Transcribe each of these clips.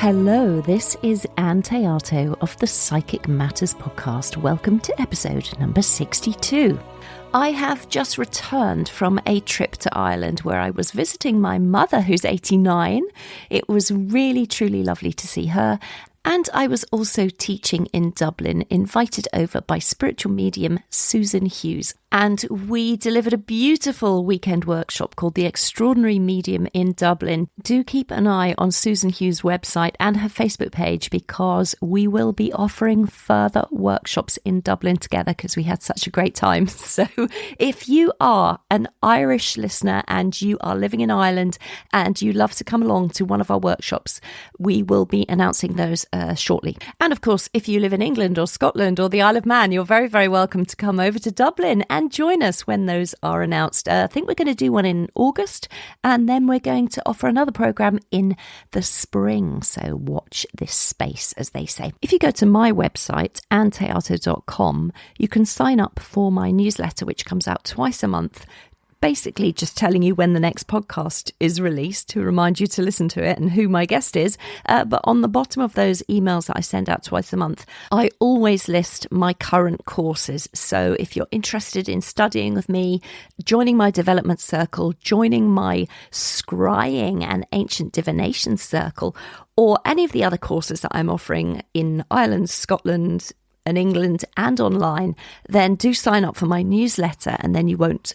Hello, this is Ann Théato of the Psychic Matters podcast. Welcome to episode number 62. I have just returned from a trip to Ireland where I was visiting my mother, who's 89. It was really, truly lovely to see her. And I was also teaching in Dublin, invited over by spiritual medium Susan Hughes. And we delivered a beautiful weekend workshop called The Extraordinary Medium in Dublin. Do keep an eye on Susan Hughes' website and her Facebook page because we will be offering further workshops in Dublin together because we had such a great time. So if you are an Irish listener and you are living in Ireland and you love to come along to one of our workshops, we will be announcing those shortly. And of course, if you live in England or Scotland or the Isle of Man, you're very, very welcome to come over to Dublin and join us when those are announced. I think we're going to do one in August, and then we're going to offer another programme in the spring. So watch this space, as they say. If you go to my website, anntheato.com, you can sign up for my newsletter, which comes out twice a month, basically just telling you when the next podcast is released to remind you to listen to it and who my guest is. But on the bottom of those emails that I send out twice a month, I always list my current courses. So if you're interested in studying with me, joining my development circle, joining my scrying and ancient divination circle, or any of the other courses that I'm offering in Ireland, Scotland, in England and online, then do sign up for my newsletter and then you won't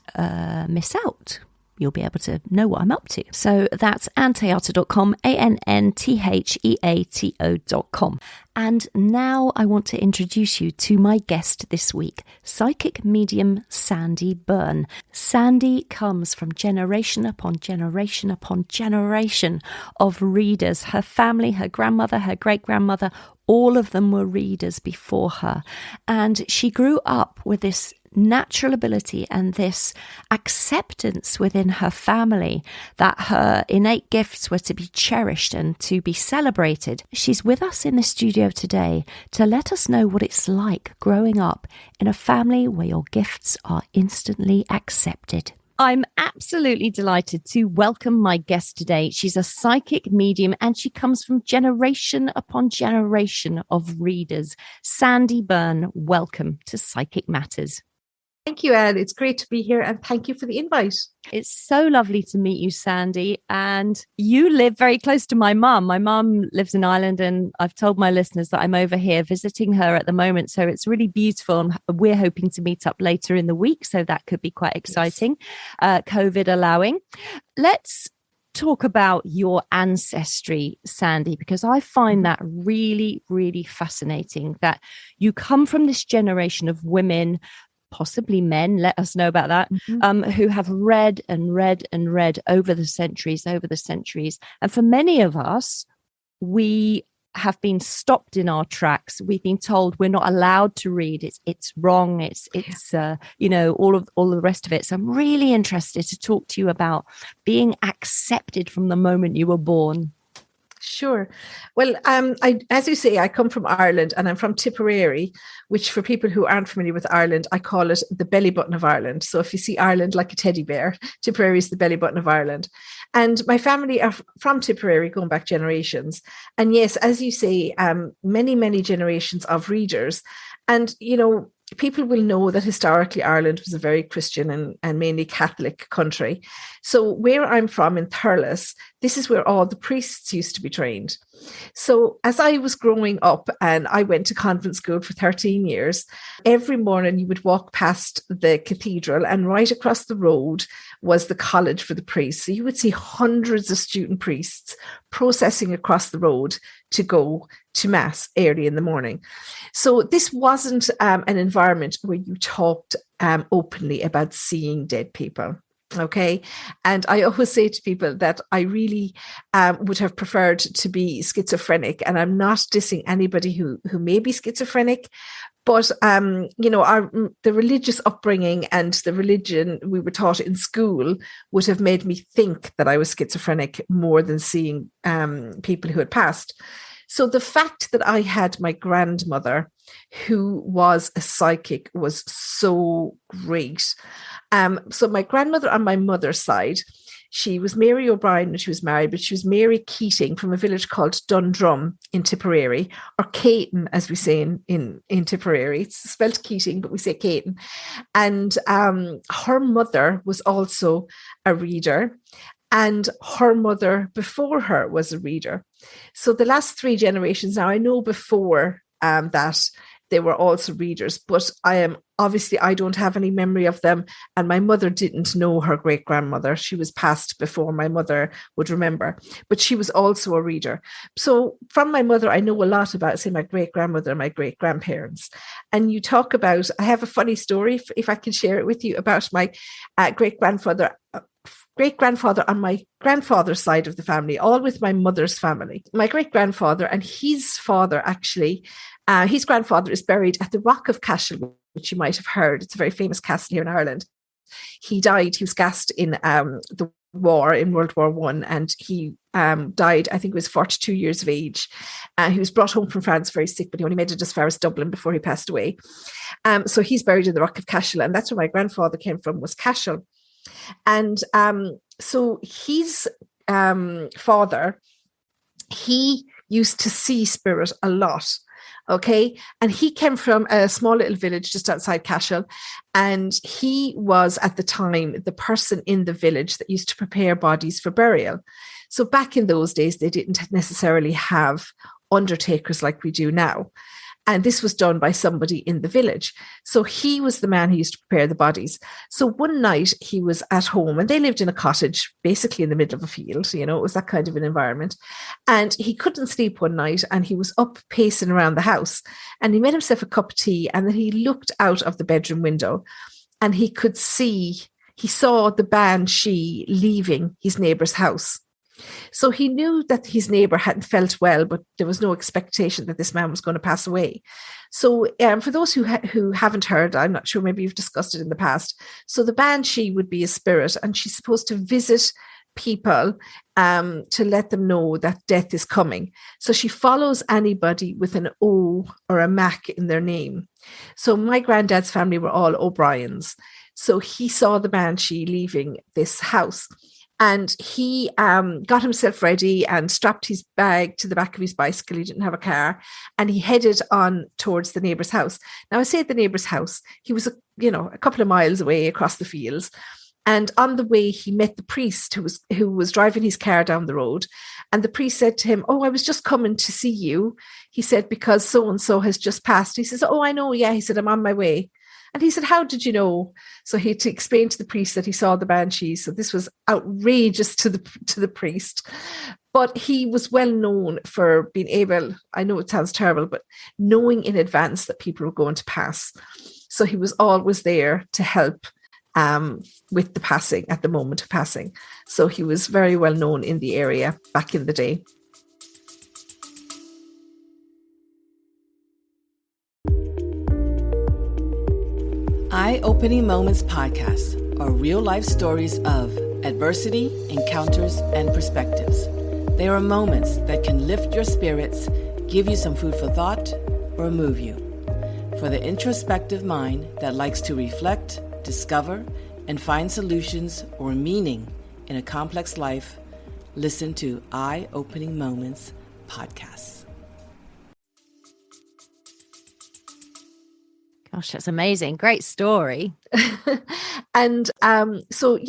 miss out. You'll be able to know what I'm up to. So that's anntheato.com, anntheato.com. And now I want to introduce you to my guest this week, psychic medium Sandie Byrne. Sandie comes from generation upon generation upon generation of readers. Her family, her grandmother, her great-grandmother, all of them were readers before her. And she grew up with this natural ability and this acceptance within her family that her innate gifts were to be cherished and to be celebrated. She's with us in the studio today to let us know what it's like growing up in a family where your gifts are instantly accepted. I'm absolutely delighted to welcome my guest today. She's a psychic medium and she comes from generation upon generation of readers. Sandie Byrne, welcome to Psychic Matters. Thank you, Anne. It's great to be here and thank you for the invite. It's so lovely to meet you, Sandie. And you live very close to my mum. My mum lives in Ireland and I've told my listeners that I'm over here visiting her at the moment. So it's really beautiful. And we're hoping to meet up later in the week. So that could be quite exciting, yes. COVID allowing. Let's talk about your ancestry, Sandie, because I find that really, really fascinating that you come from this generation of women, possibly men, let us know about that, who have read and read and read over the centuries. And for many of us, we have been stopped in our tracks. We've been told we're not allowed to read. It's wrong. It's all the rest of it. So I'm really interested to talk to you about being accepted from the moment you were born. Sure. Well, as you say, I come from Ireland and I'm from Tipperary, which for people who aren't familiar with Ireland, I call it the belly button of Ireland. So if you see Ireland like a teddy bear, Tipperary is the belly button of Ireland. And my family are from Tipperary, going back generations. And yes, as you say, many, many generations of readers. And, people will know that historically Ireland was a very Christian and mainly Catholic country. So where I'm from in Thurles, this is where all the priests used to be trained. So as I was growing up and I went to convent school for 13 years, every morning you would walk past the cathedral and right across the road was the college for the priests. So you would see hundreds of student priests processing across the road to go to mass early in the morning. So this wasn't an environment where you talked openly about seeing dead people. Okay. And I always say to people that I really would have preferred to be schizophrenic, and I'm not dissing anybody who may be schizophrenic, but the religious upbringing and the religion we were taught in school would have made me think that I was schizophrenic more than seeing people who had passed. So the fact that I had my grandmother who was a psychic was so great. So my grandmother on my mother's side, she was Mary O'Brien when she was married, but she was Mary Keating from a village called Dundrum in Tipperary, or Caton, as we say in Tipperary. It's spelled Keating, but we say Caton. And her mother was also a reader, and her mother before her was a reader. So the last 3 generations, now I know before that they were also readers, but I don't have any memory of them. And my mother didn't know her great grandmother. She was passed before my mother would remember, but she was also a reader. So from my mother, I know a lot about, say, my great grandmother and my great grandparents. And you talk about, I have a funny story, if I can share it with you, about my great grandfather on my grandfather's side of the family, all with my mother's family. My great grandfather and his father, actually, his grandfather is buried at the Rock of Cashel, which you might have heard. It's a very famous castle here in Ireland. He died, he was gassed in the war, in World War I, and he died, I think it was 42 years of age. He was brought home from France very sick, but he only made it as far as Dublin before he passed away. So he's buried in the Rock of Cashel, and that's where my grandfather came from, was Cashel. And so his father, he used to see spirit a lot. Okay. And he came from a small little village just outside Cashel. And he was at the time the person in the village that used to prepare bodies for burial. So back in those days, they didn't necessarily have undertakers like we do now. And this was done by somebody in the village. So he was the man who used to prepare the bodies. So one night he was at home, and they lived in a cottage, basically in the middle of a field. You know, it was that kind of an environment. And he couldn't sleep one night, and he was up pacing around the house. And he made himself a cup of tea, and then he looked out of the bedroom window, and he saw the banshee leaving his neighbour's house. So he knew that his neighbour hadn't felt well, but there was no expectation that this man was going to pass away. So for those who haven't heard, I'm not sure, maybe you've discussed it in the past. So the banshee would be a spirit, and she's supposed to visit people to let them know that death is coming. So she follows anybody with an O or a Mac in their name. So my granddad's family were all O'Briens. So he saw the banshee leaving this house. And he got himself ready and strapped his bag to the back of his bicycle. He didn't have a car. And he headed on towards the neighbour's house. Now, I say the neighbour's house. He was, a couple of miles away across the fields. And on the way, he met the priest who was driving his car down the road. And the priest said to him, "Oh, I was just coming to see you." He said, "Because so-and-so has just passed." He says, "Oh, I know. Yeah." He said, "I'm on my way." And he said, "How did you know?" So he had to explain to the priest that he saw the banshees. So this was outrageous to the priest. But he was well known for being able, I know it sounds terrible, but knowing in advance that people were going to pass. So he was always there to help with the passing, at the moment of passing. So he was very well known in the area back in the day. Eye-Opening Moments podcast are real-life stories of adversity, encounters, and perspectives. They are moments that can lift your spirits, give you some food for thought, or move you. For the introspective mind that likes to reflect, discover, and find solutions or meaning in a complex life, listen to Eye-Opening Moments podcasts. Gosh, that's amazing. Great story. And so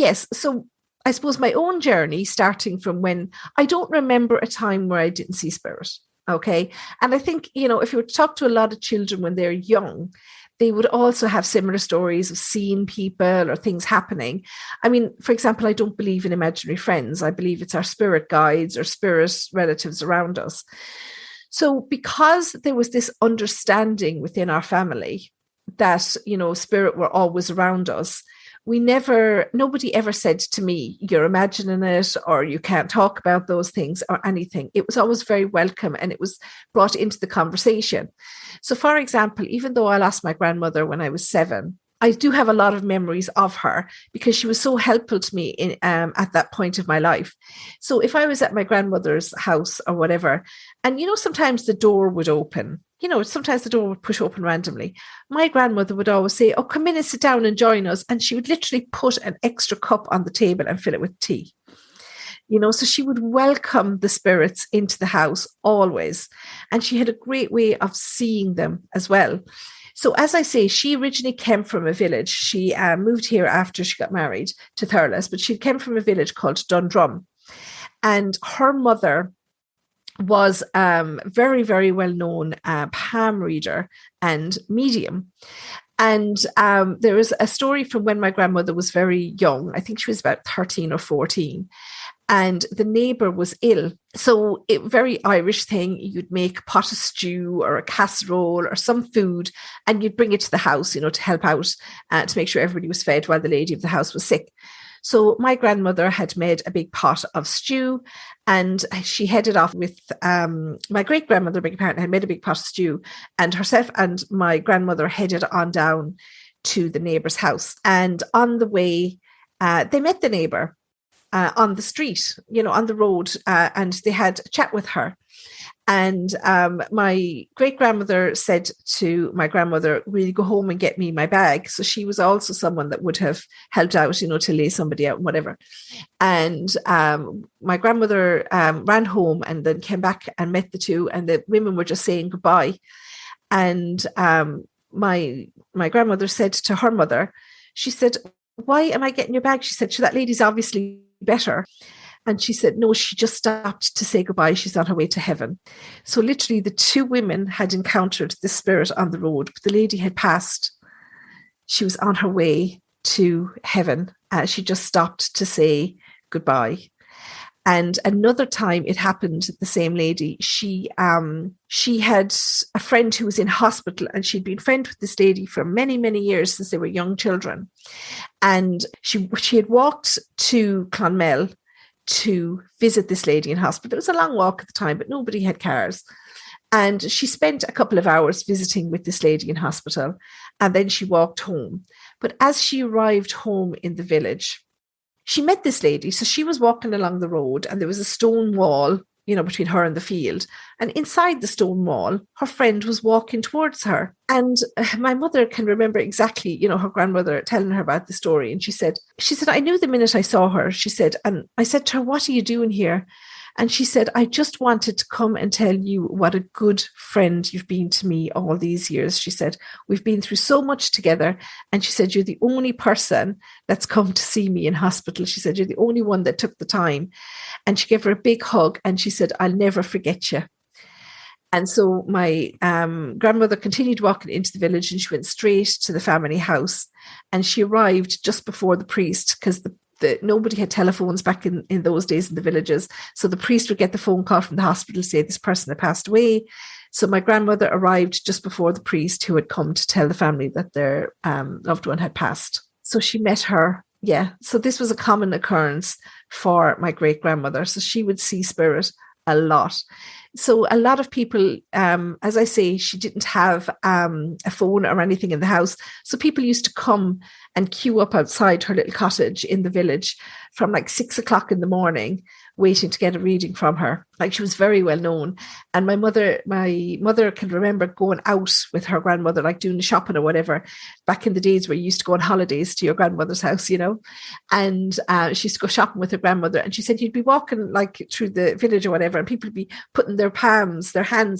I suppose my own journey, starting from when I don't remember a time where I didn't see spirit. Okay. And I think, if you were to talk to a lot of children when they're young, they would also have similar stories of seeing people or things happening. I mean, for example, I don't believe in imaginary friends. I believe it's our spirit guides or spirit relatives around us. So because there was this understanding within our family that, spirit were always around us, nobody ever said to me, "You're imagining it," or "You can't talk about those things," or anything. It was always very welcome, and it was brought into the conversation. So for example, even though I lost my grandmother when I was 7, I do have a lot of memories of her because she was so helpful to me in at that point of my life. So if I was at my grandmother's house or whatever, and sometimes the door would open, sometimes the door would push open randomly. My grandmother would always say, "Oh, come in and sit down and join us." And she would literally put an extra cup on the table and fill it with tea. So she would welcome the spirits into the house always. And she had a great way of seeing them as well. So as I say, she originally came from a village. She moved here after she got married to Thurles, but she came from a village called Dundrum. And her mother was very, very well-known palm reader and medium. And there is a story from when my grandmother was very young. I think she was about 13 or 14. And the neighbour was ill. So very Irish thing, you'd make a pot of stew or a casserole or some food, and you'd bring it to the house, to help out, to make sure everybody was fed while the lady of the house was sick. So my grandmother had made a big pot of stew, and she headed off with my great-grandmother, had made a big pot of stew, and herself and my grandmother headed on down to the neighbour's house. And on the way, they met the neighbour. On the street, on the road, and they had a chat with her. And my great-grandmother said to my grandmother, "Will you go home and get me my bag?" So she was also someone that would have helped out, to lay somebody out, whatever. And my grandmother ran home and then came back and met the two, and the women were just saying goodbye. And my grandmother said to her mother, she said, "Why am I getting your bag?" She said, "That lady's obviously better." And she said, "No, she just stopped to say goodbye. She's on her way to heaven." So literally the two women had encountered the spirit on the road, but the lady had passed. She was on her way to heaven. She just stopped to say goodbye. And another time it happened, the same lady, she had a friend who was in hospital, and she'd been friends with this lady for many, many years since they were young children. And she had walked to Clonmel to visit this lady in hospital. It was a long walk at the time, but nobody had cars. And she spent a couple of hours visiting with this lady in hospital, and then she walked home. But as she arrived home in the village, she met this lady. So she was walking along the road, and there was a stone wall, between her and the field. And inside the stone wall, her friend was walking towards her. And my mother can remember exactly, her grandmother telling her about the story. And she said, "I knew the minute I saw her," she said, "and I said to her, 'What are you doing here?' And she said, 'I just wanted to come and tell you what a good friend you've been to me all these years.' She said, 'We've been through so much together.' And she said, 'You're the only person that's come to see me in hospital.' She said, 'You're the only one that took the time.' And she gave her a big hug, and she said, 'I'll never forget you.' And so my grandmother continued walking into the village, and she went straight to the family house. And she arrived just before the priest, because nobody had telephones back in those days in the villages. So the priest would get the phone call from the hospital to say this person had passed away. So my grandmother arrived just before the priest, who had come to tell the family that their loved one had passed. So she met her. Yeah. So this was a common occurrence for my great grandmother. So she would see spirit a lot. So a lot of people, as I say, she didn't have a phone or anything in the house. So people used to come and queue up outside her little cottage in the village from like 6 o'clock in the morning, waiting to get a reading from her. Like, she was very well known. And my mother can remember going out with her grandmother, like doing the shopping or whatever, back in the days where you used to go on holidays to your grandmother's house, and she used to go shopping with her grandmother. And she said you'd be walking like through the village or whatever, and people would be putting their hands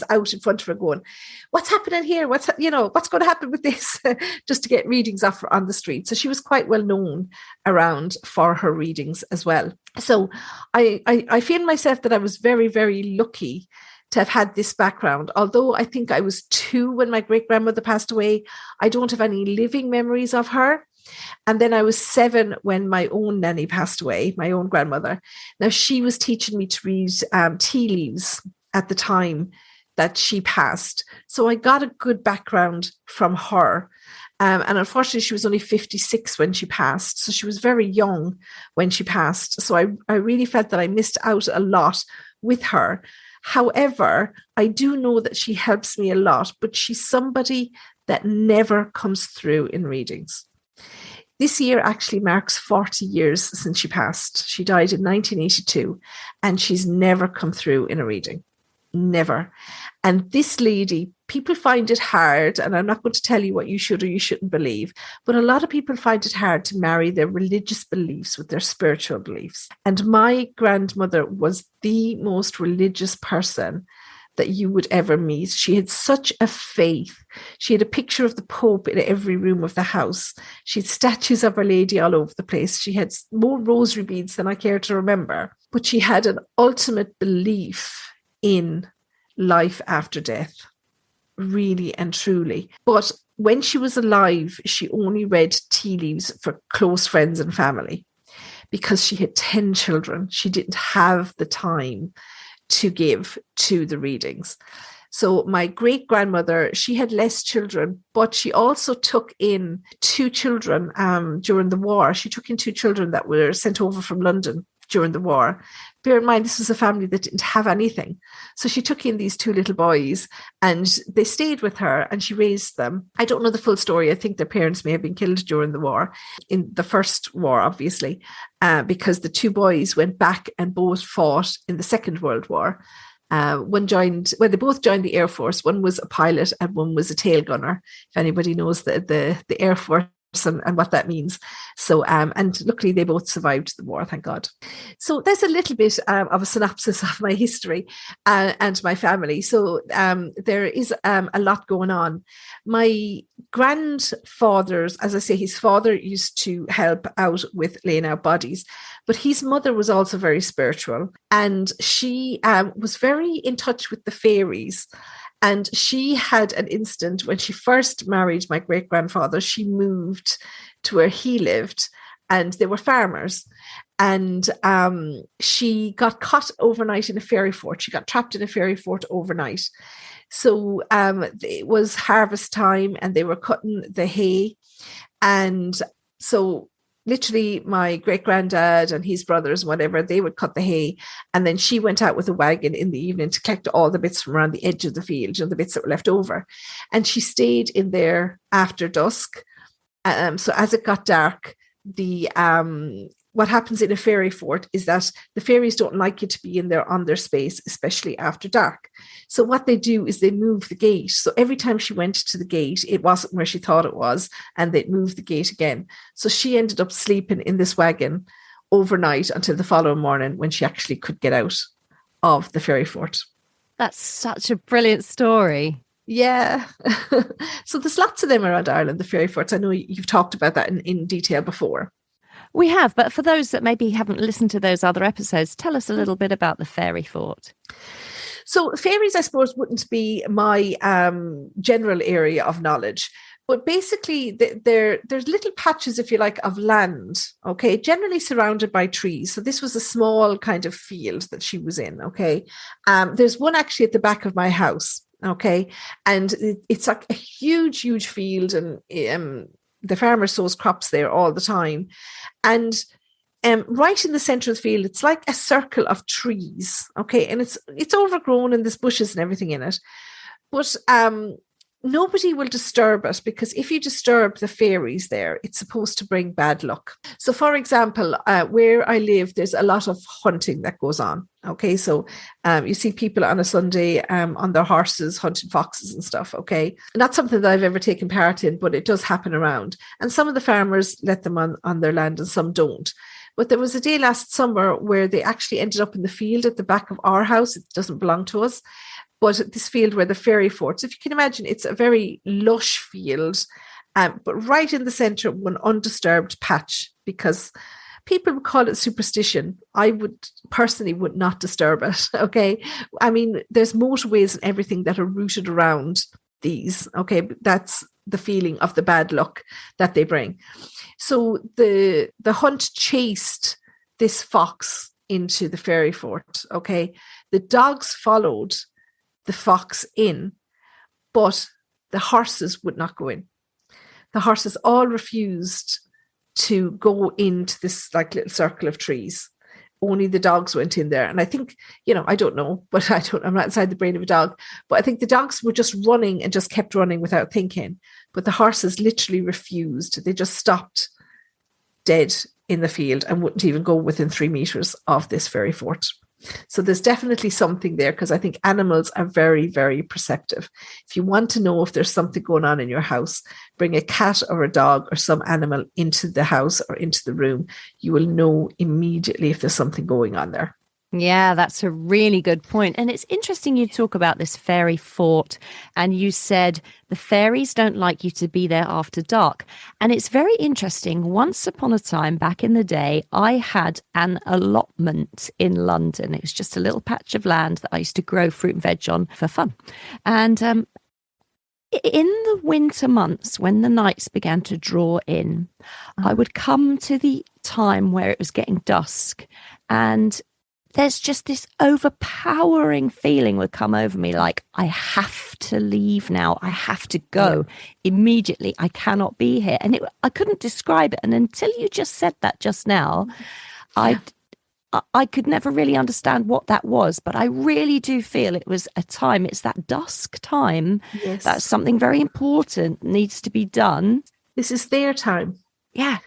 out in front of her going, "What's happening here? What's going to happen with this?" Just to get readings off her on the street. So she was quite well known around for her readings as well. So I feel myself that I was very, very lucky to have had this background. Although I think I was 2 when my great grandmother passed away, I don't have any living memories of her. And then I was 7 when my own nanny passed away, my own grandmother. Now, she was teaching me to read tea leaves at the time that she passed. So I got a good background from her. And unfortunately, she was only 56 when she passed. So she was very young when she passed. So I really felt that I missed out a lot with her. However, I do know that she helps me a lot, but she's somebody that never comes through in readings. This year actually marks 40 years since she passed. She died in 1982, and she's never come through in a reading. Never. And this lady, people find it hard, and I'm not going to tell you what you should or you shouldn't believe, but a lot of people find it hard to marry their religious beliefs with their spiritual beliefs. And my grandmother was the most religious person that you would ever meet. She had such a faith. She had a picture of the Pope in every room of the house. She had statues of Our Lady all over the place. She had more rosary beads than I care to remember. But she had an ultimate belief in life after death, really and truly. But when she was alive, she only read tea leaves for close friends and family because she had 10 children. She didn't have the time to give to the readings. So my great grandmother, she had less children, but she also took in 2 children during the war. She took in 2 children that were sent over from London during the war. Bear in mind, this was a family that didn't have anything. So she took in these 2 little boys and they stayed with her and she raised them. I don't know the full story. I think their parents may have been killed during the war, in the first war, obviously, because the 2 boys went back and both fought in the Second World War. They both joined the Air Force. One was a pilot and one was a tail gunner, if anybody knows the Air Force and what that means. So, and luckily they both survived the war, thank God. So there's a little bit of a synopsis of my history and my family. So there is a lot going on. My grandfather's, as I say, his father used to help out with laying out bodies, but his mother was also very spiritual, and she was very in touch with the fairies. And she had an instant when she first married my great-grandfather. She moved to where he lived, and they were farmers. And she got caught overnight in a fairy fort. She got trapped in a fairy fort overnight. So it was harvest time, and they were cutting the hay. And so literally my great granddad and his brothers, whatever, they would cut the hay. And then she went out with a wagon in the evening to collect all the bits from around the edge of the field, the bits that were left over. And she stayed in there after dusk. So as it got dark, what happens in a fairy fort is that the fairies don't like you to be in there on their space, especially after dark. So what they do is they move the gate. So every time she went to the gate, it wasn't where she thought it was, and they'd move the gate again. So she ended up sleeping in this wagon overnight until the following morning when she actually could get out of the fairy fort. That's such a brilliant story. Yeah. So there's lots of them around Ireland, the fairy forts. I know you've talked about that in detail before. We have, but for those that maybe haven't listened to those other episodes, tell us a little bit about the fairy fort. So fairies, I suppose, wouldn't be my general area of knowledge. But basically, there's little patches, if you like, of land, okay, generally surrounded by trees. So this was a small kind of field that she was in, okay. There's one actually at the back of my house, okay, and it's like a huge, huge field, and the farmer sows crops there all the time. And right in the center of the field, it's like a circle of trees, okay, and it's overgrown and there's bushes and everything in it. But nobody will disturb it, because if you disturb the fairies there, it's supposed to bring bad luck. So, for example, where I live, there's a lot of hunting that goes on. Okay, so you see people on a Sunday on their horses hunting foxes and stuff. Okay, not something that I've ever taken part in, but it does happen around. And some of the farmers let them on their land and some don't. But there was a day last summer where they actually ended up in the field at the back of our house. It doesn't belong to us. But this field where the fairy forts, if you can imagine, it's a very lush field, but right in the center, one undisturbed patch, because people would call it superstition. I would personally would not disturb it. Okay. I mean, there's motorways and everything that are rooted around these. Okay. That's the feeling of the bad luck that they bring. So the hunt chased this fox into the fairy fort. Okay. The dogs followed the fox in, but the horses would not go in. The horses all refused to go into this like little circle of trees. Only the dogs went in there. And I think, I don't know, but I'm not inside the brain of a dog, but I think the dogs were just running and just kept running without thinking. But the horses literally refused. They just stopped dead in the field and wouldn't even go within 3 meters of this fairy fort. So there's definitely something there, because I think animals are very, very perceptive. If you want to know if there's something going on in your house, bring a cat or a dog or some animal into the house or into the room. You will know immediately if there's something going on there. Yeah, that's a really good point. And it's interesting you talk about this fairy fort, and you said the fairies don't like you to be there after dark. And it's very interesting. Once upon a time, back in the day, I had an allotment in London. It was just a little patch of land that I used to grow fruit and veg on for fun. And in the winter months, when the nights began to draw in, I would come to the time where it was getting dusk, and there's just this overpowering feeling would come over me, like, I have to leave now. I have to go immediately. I cannot be here. And I couldn't describe it. And until you just said that just now, I could never really understand what that was. But I really do feel it was a time. It's that dusk time. Yes. That's something very important needs to be done. This is their time. Yeah.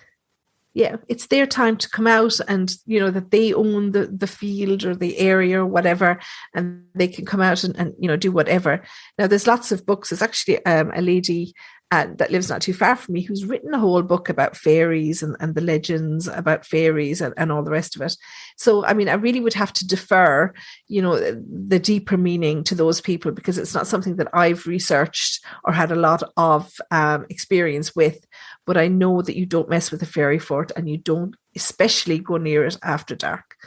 Yeah, it's their time to come out, and, you know, that they own the field or the area or whatever, and they can come out and you know, do whatever. Now, there's lots of books. There's actually a lady that lives not too far from me who's written a whole book about fairies and the legends about fairies and all the rest of it. So, I mean, I really would have to defer, you know, the deeper meaning to those people, because it's not something that I've researched or had a lot of experience with. But I know that you don't mess with a fairy fort, and you don't especially go near it after dark.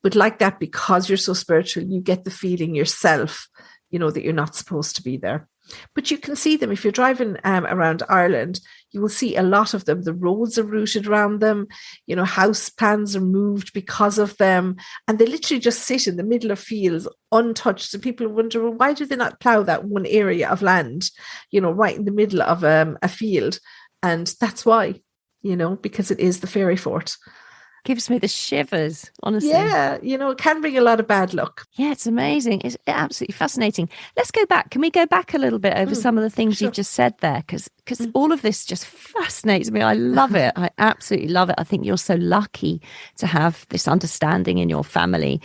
But like that, because you're so spiritual, you get the feeling yourself, you know, that you're not supposed to be there. But you can see them if you're driving around Ireland. You will see a lot of them. The roads are routed around them. You know, house plans are moved because of them, and they literally just sit in the middle of fields untouched. And people wonder, well, why do they not plough that one area of land, you know, right in the middle of a field? And that's why, you know, because it is the fairy fort. Gives me the shivers, honestly. Yeah, you know, it can bring a lot of bad luck. Yeah, it's amazing. It's absolutely fascinating. Let's go back. Can we go back a little bit over some of the things you've just said there? Because all of this just fascinates me. I love it. I absolutely love it. I think you're so lucky to have this understanding in your family.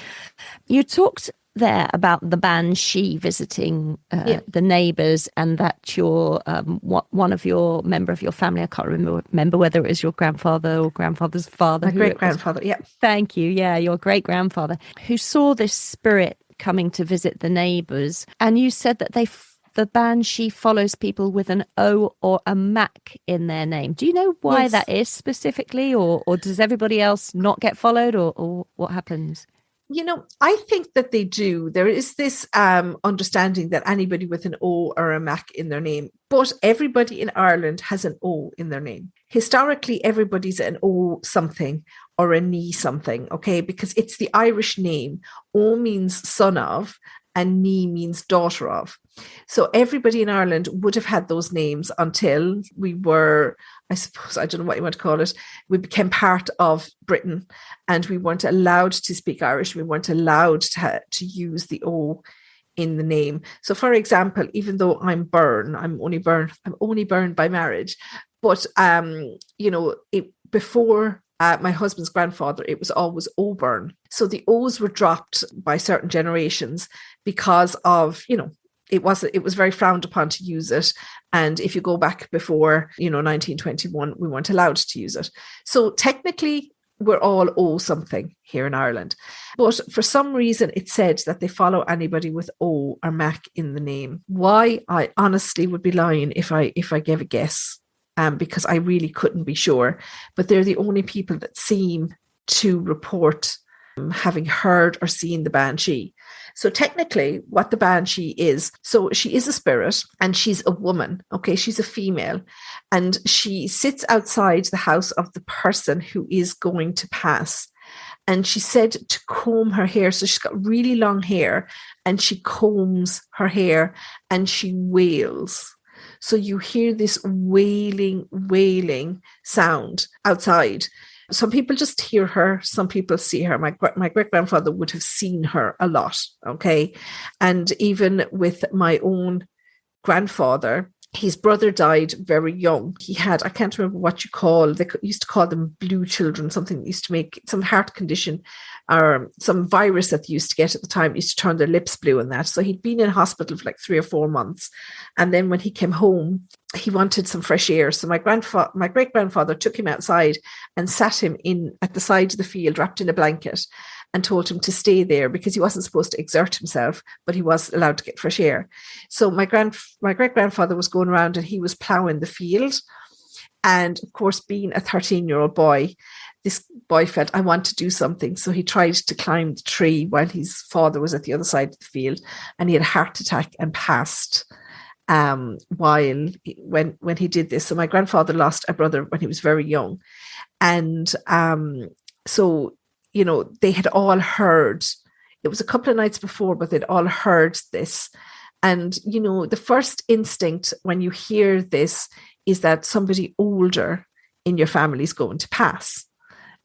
You talked there about the banshee visiting the neighbours, and that your one of your member of your family, I can't remember whether it was your grandfather or grandfather's father. My great-grandfather, yeah. Thank you. Yeah, your great-grandfather, who saw this spirit coming to visit the neighbours. And you said that the banshee follows people with an O or a Mac in their name. Do you know why that is specifically, or does everybody else not get followed, or what happens? You know, I think that they do. There is this understanding that anybody with an O or a Mac in their name, but everybody in Ireland has an O in their name. Historically, everybody's an O something or a Ni something, okay? Because it's the Irish name. O means son of, and Ni means daughter of. So everybody in Ireland would have had those names until we were, I suppose, I don't know what you want to call it, we became part of Britain, and we weren't allowed to speak Irish. We weren't allowed to use the O in the name. So, for example, even though I'm Byrne, I'm only Byrne by marriage, but you know, before my husband's grandfather, it was always O'Byrne. So the O's were dropped by certain generations because of, you know, it was very frowned upon to use it. And if you go back before, you know, 1921, we weren't allowed to use it. So technically, we're all O something here in Ireland. But for some reason, it said that they follow anybody with O or Mac in the name. Why? I honestly would be lying if I gave a guess. Because I really couldn't be sure. But they're the only people that seem to report having heard or seen the banshee. So technically, what the banshee is, so she is a spirit and she's a woman, okay? She's a female, and she sits outside the house of the person who is going to pass. And she said to comb her hair. So she's got really long hair, and she combs her hair and she wails. So you hear this wailing sound outside. Some people just hear her. Some people see her. My great-grandfather would have seen her a lot, okay? And even with my own grandfather, his brother died very young. He had, I can't remember what you call, they used to call them blue children, something used to make some heart condition or some virus that they used to get at the time, used to turn their lips blue and that. So he'd been in hospital for like 3 or 4 months. And then when he came home, he wanted some fresh air. So my great-grandfather took him outside and sat him in at the side of the field, wrapped in a blanket, and told him to stay there because he wasn't supposed to exert himself, but he was allowed to get fresh air. So my great-grandfather was going around and he was ploughing the field. And of course, being a 13-year-old boy, this boy felt, I want to do something. So he tried to climb the tree while his father was at the other side of the field, and he had a heart attack and passed when he did this. So my grandfather lost a brother when he was very young. And so, you know, they had all heard, it was a couple of nights before, but they'd all heard this. And, you know, the first instinct when you hear this is that somebody older in your family is going to pass,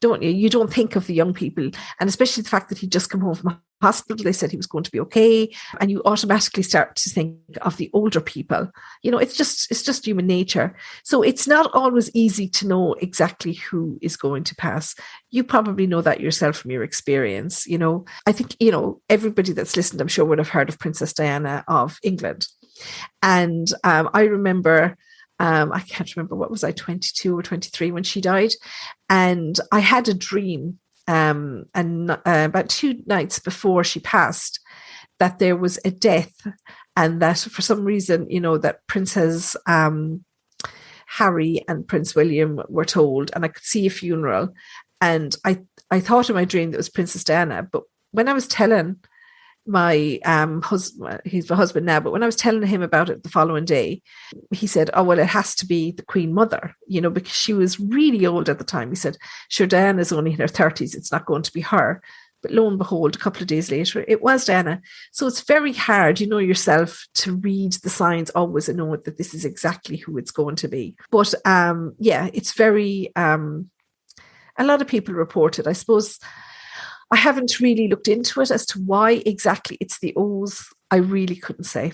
don't you? You don't think of the young people, and especially the fact that he'd just come home from hospital. They said he was going to be okay. And you automatically start to think of the older people. You know, it's just human nature. So it's not always easy to know exactly who is going to pass. You probably know that yourself from your experience. You know, I think, you know, everybody that's listened, I'm sure, would have heard of Princess Diana of England. And I remember, I can't remember, what was I, 22 or 23 when she died? And I had a dream about 2 nights before she passed, that there was a death, and that for some reason, you know, that Princess Harry and Prince William were told, and I could see a funeral. And I thought in my dream that it was Princess Diana, but when I was telling my husband, he's my husband now, but when I was telling him about it the following day, he said, oh, well, it has to be the Queen Mother, you know, because she was really old at the time. He said, sure, Diana's only in her 30s. It's not going to be her. But lo and behold, a couple of days later, it was Diana. So it's very hard, you know, yourself to read the signs always and know that this is exactly who it's going to be. But yeah, it's very, a lot of people report it. I suppose I haven't really looked into it as to why exactly it's the O's. I really couldn't say.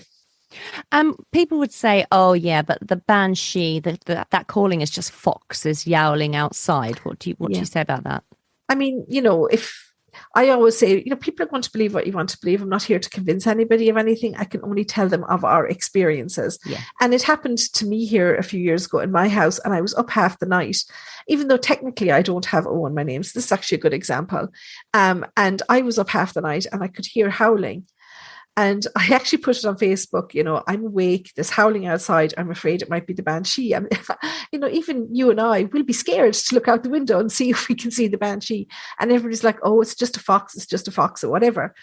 People would say, oh yeah, but the banshee, that calling is just foxes yowling outside. What do you say about that? I mean, you know, if I always say, you know, people are going to believe what you want to believe. I'm not here to convince anybody of anything. I can only tell them of our experiences. Yeah. And it happened to me here a few years ago in my house, and I was up half the night, even though technically I don't have O in my name. So this is actually a good example. And I was up half the night and I could hear howling. And I actually put it on Facebook, you know, I'm awake, there's howling outside, I'm afraid it might be the banshee. I mean, you know, even you and I will be scared to look out the window and see if we can see the banshee. And everybody's like, oh, it's just a fox or whatever.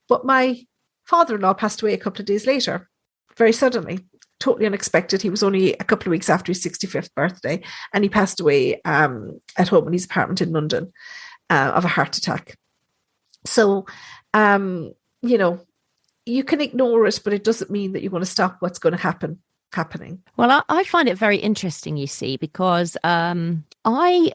But my father-in-law passed away a couple of days later, very suddenly, totally unexpected. He was only a couple of weeks after his 65th birthday, and he passed away at home in his apartment in London of a heart attack. So, you know, you can ignore it, but it doesn't mean that you're going to stop what's going to happening. Well, I find it very interesting, you see, because I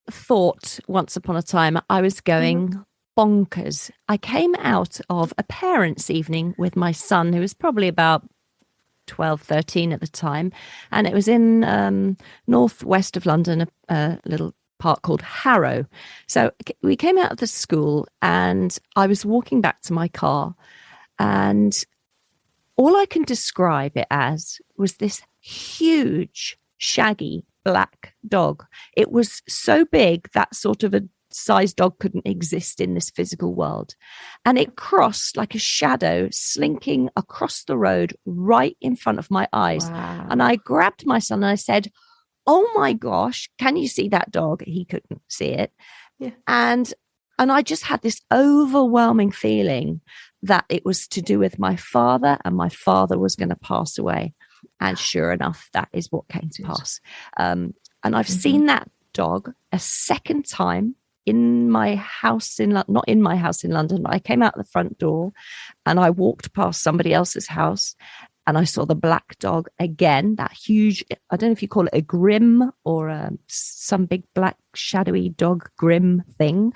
thought once upon a time I was going bonkers. I came out of a parents' evening with my son, who was probably about 12, 13 at the time. And it was in northwest of London, a little park called Harrow. So we came out of the school and I was walking back to my car. And all I can describe it as was this huge, shaggy black dog. It was so big that sort of a size dog couldn't exist in this physical world. And it crossed like a shadow, slinking across the road right in front of my eyes. Wow. And I grabbed my son and I said, oh my gosh, can you see that dog? He couldn't see it. Yeah. And I just had this overwhelming feeling that it was to do with my father, and my father was going to pass away. And sure enough, that is what came to pass. And I've seen that dog a second time in my house not in my house in London, but I came out the front door and I walked past somebody else's house and I saw the black dog again, that huge, I don't know if you call it a grim or some big black shadowy dog grim thing.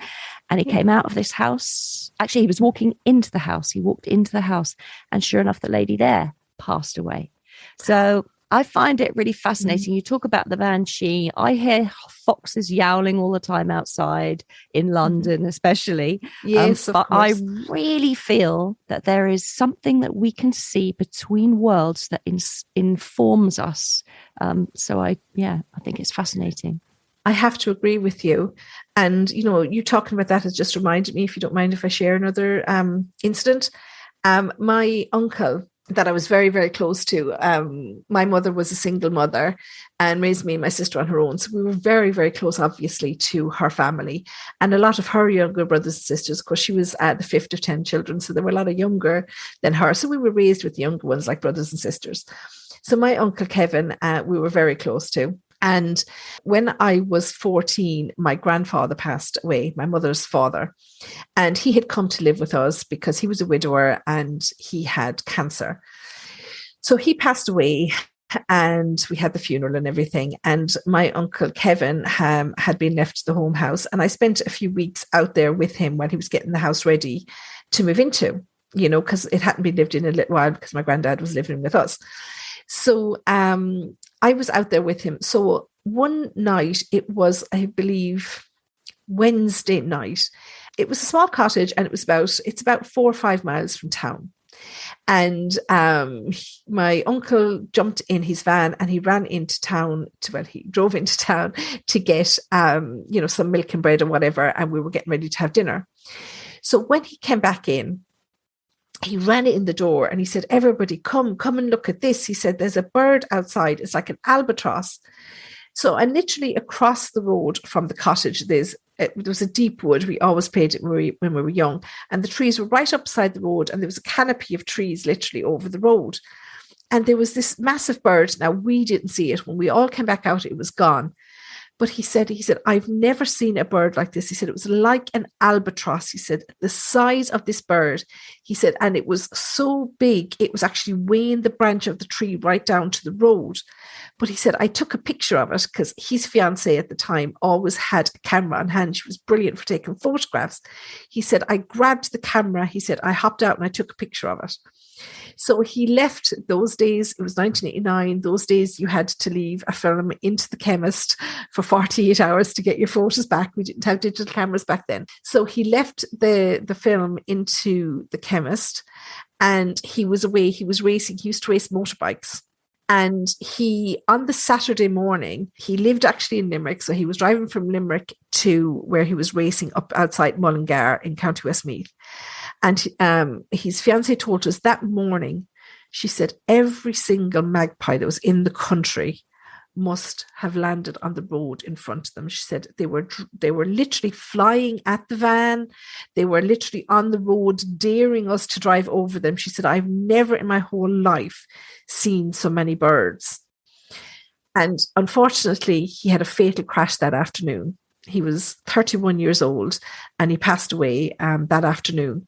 And he came out of this house. Actually, he was walking into the house. He walked into the house and sure enough, the lady there passed away. So I find it really fascinating. You talk about the banshee. I hear foxes yowling all the time outside in London, especially. Yes, of but course. I really feel that there is something that we can see between worlds that informs us. So I think it's fascinating. I have to agree with you. And, you talking about that has just reminded me, if you don't mind if I share another incident. My uncle that I was very, very close to, my mother was a single mother and raised me and my sister on her own. So we were very, very close, obviously, to her family. And a lot of her younger brothers and sisters, of course, she was the fifth of 10 children. So there were a lot of younger than her. So we were raised with the younger ones like brothers and sisters. So my uncle Kevin, we were very close to. And when I was 14, my grandfather passed away, my mother's father. And he had come to live with us because he was a widower and he had cancer. So he passed away and we had the funeral and everything. And my uncle Kevin had been left to the home house. And I spent a few weeks out there with him when he was getting the house ready to move into, because it hadn't been lived in a little while because my granddad was living with us. So I was out there with him. So one night, it was, I believe, Wednesday night. It was a small cottage and it's about 4 or 5 miles from town. And my uncle jumped in his van and he ran into town he drove into town to get, some milk and bread or whatever. And we were getting ready to have dinner. So when he came back in, he ran in the door and he said, everybody come and look at this. He said, there's a bird outside. It's like an albatross. So, and literally across the road from the cottage, there was a deep wood. We always played it when we were young. And the trees were right up beside the road. And there was a canopy of trees literally over the road. And there was this massive bird. Now, we didn't see it. When we all came back out, it was gone. But he said, I've never seen a bird like this. He said, it was like an albatross. He said, the size of this bird, he said, and it was so big, it was actually weighing the branch of the tree right down to the road. But he said, I took a picture of it because his fiancée at the time always had a camera on hand. She was brilliant for taking photographs. He said, I grabbed the camera. He said, I hopped out and I took a picture of it. So he left those days. It was 1989. Those days you had to leave a film into the chemist for 48 hours to get your photos back. We didn't have digital cameras back then. So he left the film into the chemist and he was away. He was racing. He used to race motorbikes. And on the Saturday morning, he lived actually in Limerick. So he was driving from Limerick to where he was racing up outside Mullingar in County Westmeath. And his fiancée told us that morning, she said, every single magpie that was in the country must have landed on the road in front of them. She said they were literally flying at the van. They were literally on the road, daring us to drive over them. She said, I've never in my whole life seen so many birds. And unfortunately, he had a fatal crash that afternoon. He was 31 years old and he passed away that afternoon.